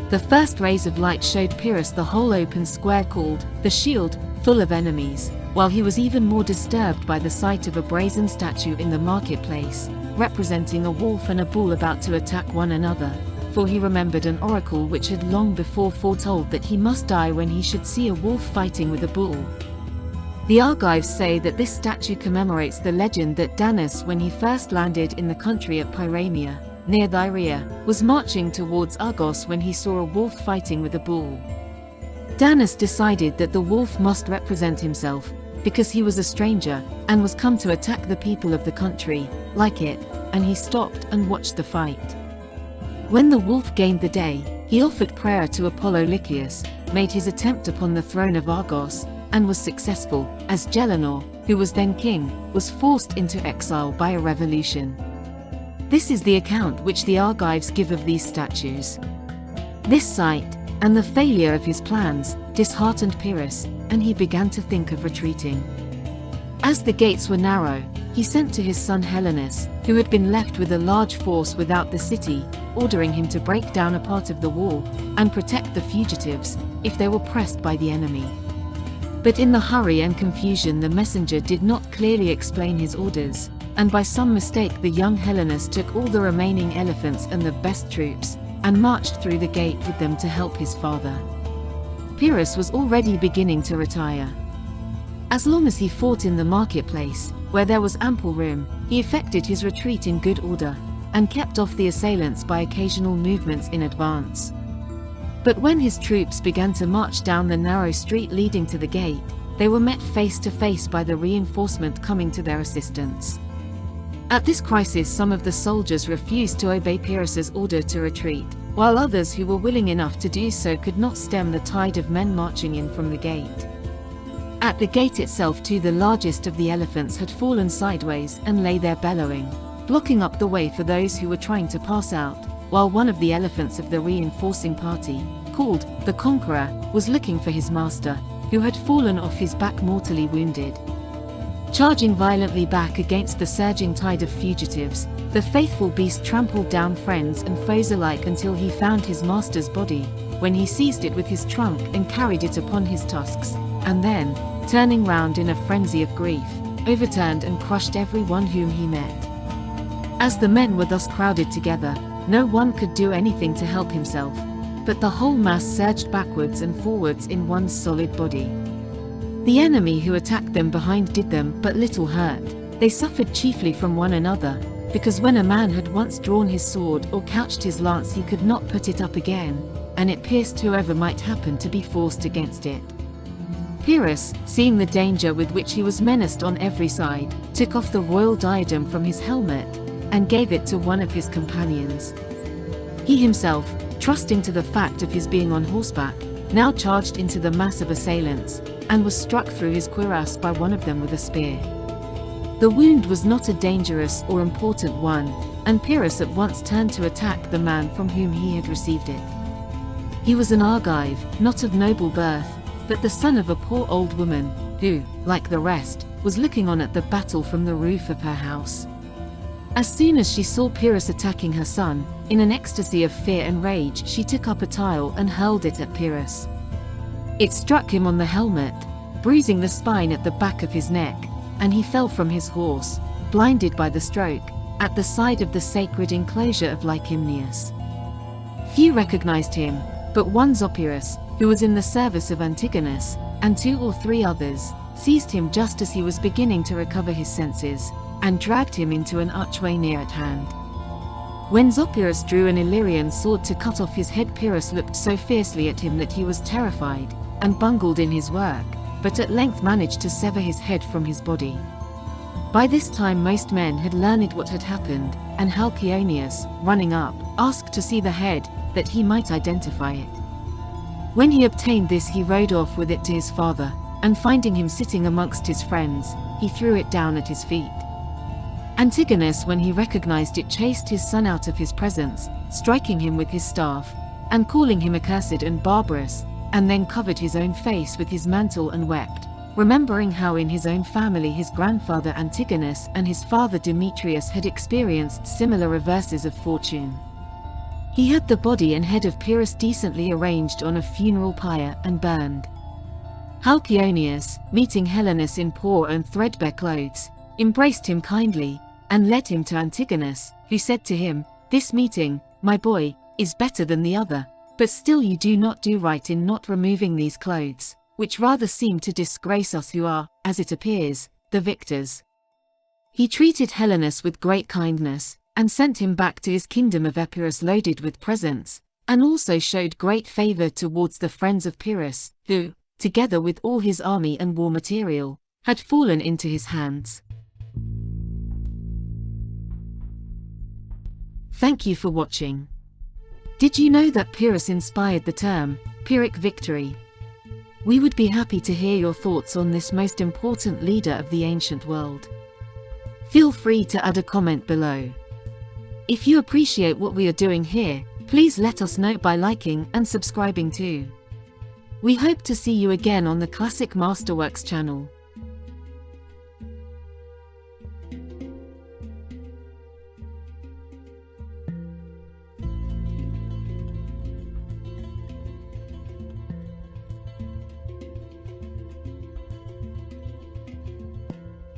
The first rays of light showed Pyrrhus the whole open square called the Shield, full of enemies, while he was even more disturbed by the sight of a brazen statue in the marketplace, representing a wolf and a bull about to attack one another, for he remembered an oracle which had long before foretold that he must die when he should see a wolf fighting with a bull. The Argives say that this statue commemorates the legend that Danis, when he first landed in the country at Pyrrhamia, near Thyrea, was marching towards Argos when he saw a wolf fighting with a bull. Danis decided that the wolf must represent himself, because he was a stranger, and was come to attack the people of the country, like it, and he stopped and watched the fight. When the wolf gained the day, he offered prayer to Apollo Lycius, made his attempt upon the throne of Argos, and was successful, as Gelenor, who was then king, was forced into exile by a revolution. This is the account which the Argives give of these statues. This sight, and the failure of his plans, disheartened Pyrrhus, and he began to think of retreating. As the gates were narrow, he sent to his son Helenus, who had been left with a large force without the city, ordering him to break down a part of the wall, and protect the fugitives, if they were pressed by the enemy. But in the hurry and confusion the messenger did not clearly explain his orders, and by some mistake the young Hellenist took all the remaining elephants and the best troops, and marched through the gate with them to help his father. Pyrrhus was already beginning to retire. As long as he fought in the marketplace, where there was ample room, he effected his retreat in good order, and kept off the assailants by occasional movements in advance. But when his troops began to march down the narrow street leading to the gate, they were met face to face by the reinforcement coming to their assistance. At this crisis some of the soldiers refused to obey Pyrrhus's order to retreat, while others who were willing enough to do so could not stem the tide of men marching in from the gate. At the gate itself too the largest of the elephants had fallen sideways and lay there bellowing, blocking up the way for those who were trying to pass out, while one of the elephants of the reinforcing party, called the Conqueror, was looking for his master, who had fallen off his back mortally wounded. Charging violently back against the surging tide of fugitives, the faithful beast trampled down friends and foes alike until he found his master's body, when he seized it with his trunk and carried it upon his tusks, and then, turning round in a frenzy of grief, overturned and crushed every one whom he met. As the men were thus crowded together, no one could do anything to help himself, but the whole mass surged backwards and forwards in one solid body. The enemy who attacked them behind did them but little hurt. They suffered chiefly from one another, because when a man had once drawn his sword or couched his lance he could not put it up again, and it pierced whoever might happen to be forced against it. Pyrrhus, seeing the danger with which he was menaced on every side, took off the royal diadem from his helmet, and gave it to one of his companions. He himself, trusting to the fact of his being on horseback, now charged into the mass of assailants, and was struck through his cuirass by one of them with a spear. The wound was not a dangerous or important one, and Pyrrhus at once turned to attack the man from whom he had received it. He was an Argive, not of noble birth, but the son of a poor old woman, who, like the rest, was looking on at the battle from the roof of her house. As soon as she saw Pyrrhus attacking her son, in an ecstasy of fear and rage she took up a tile and hurled it at Pyrrhus. It struck him on the helmet, bruising the spine at the back of his neck, and he fell from his horse, blinded by the stroke, at the side of the sacred enclosure of Lycymnius. Few recognized him, but one Epirus, who was in the service of Antigonus, and 2 or 3 others, seized him just as he was beginning to recover his senses, and dragged him into an archway near at hand. When Epirus drew an Illyrian sword to cut off his head, Pyrrhus looked so fiercely at him that he was terrified, and bungled in his work, but at length managed to sever his head from his body. By this time most men had learned what had happened, and Halcyonius, running up, asked to see the head, that he might identify it. When he obtained this he rode off with it to his father, and finding him sitting amongst his friends, he threw it down at his feet. Antigonus, when he recognized it, chased his son out of his presence, striking him with his staff, and calling him accursed and barbarous, and then covered his own face with his mantle and wept, remembering how in his own family his grandfather Antigonus and his father Demetrius had experienced similar reverses of fortune. He had the body and head of Pyrrhus decently arranged on a funeral pyre and burned. Halcyonius, meeting Helenus in poor and threadbare clothes, embraced him kindly, and led him to Antigonus, who said to him, "This meeting, my boy, is better than the other, but still you do not do right in not removing these clothes, which rather seem to disgrace us who are, as it appears, the victors." He treated Helenus with great kindness, and sent him back to his kingdom of Epirus loaded with presents, and also showed great favor towards the friends of Pyrrhus, who, together with all his army and war material, had fallen into his hands. Thank you for watching. Did you know that Pyrrhus inspired the term, Pyrrhic victory? We would be happy to hear your thoughts on this most important leader of the ancient world. Feel free to add a comment below. If you appreciate what we are doing here, please let us know by liking and subscribing too. We hope to see you again on the Classic Masterworks channel.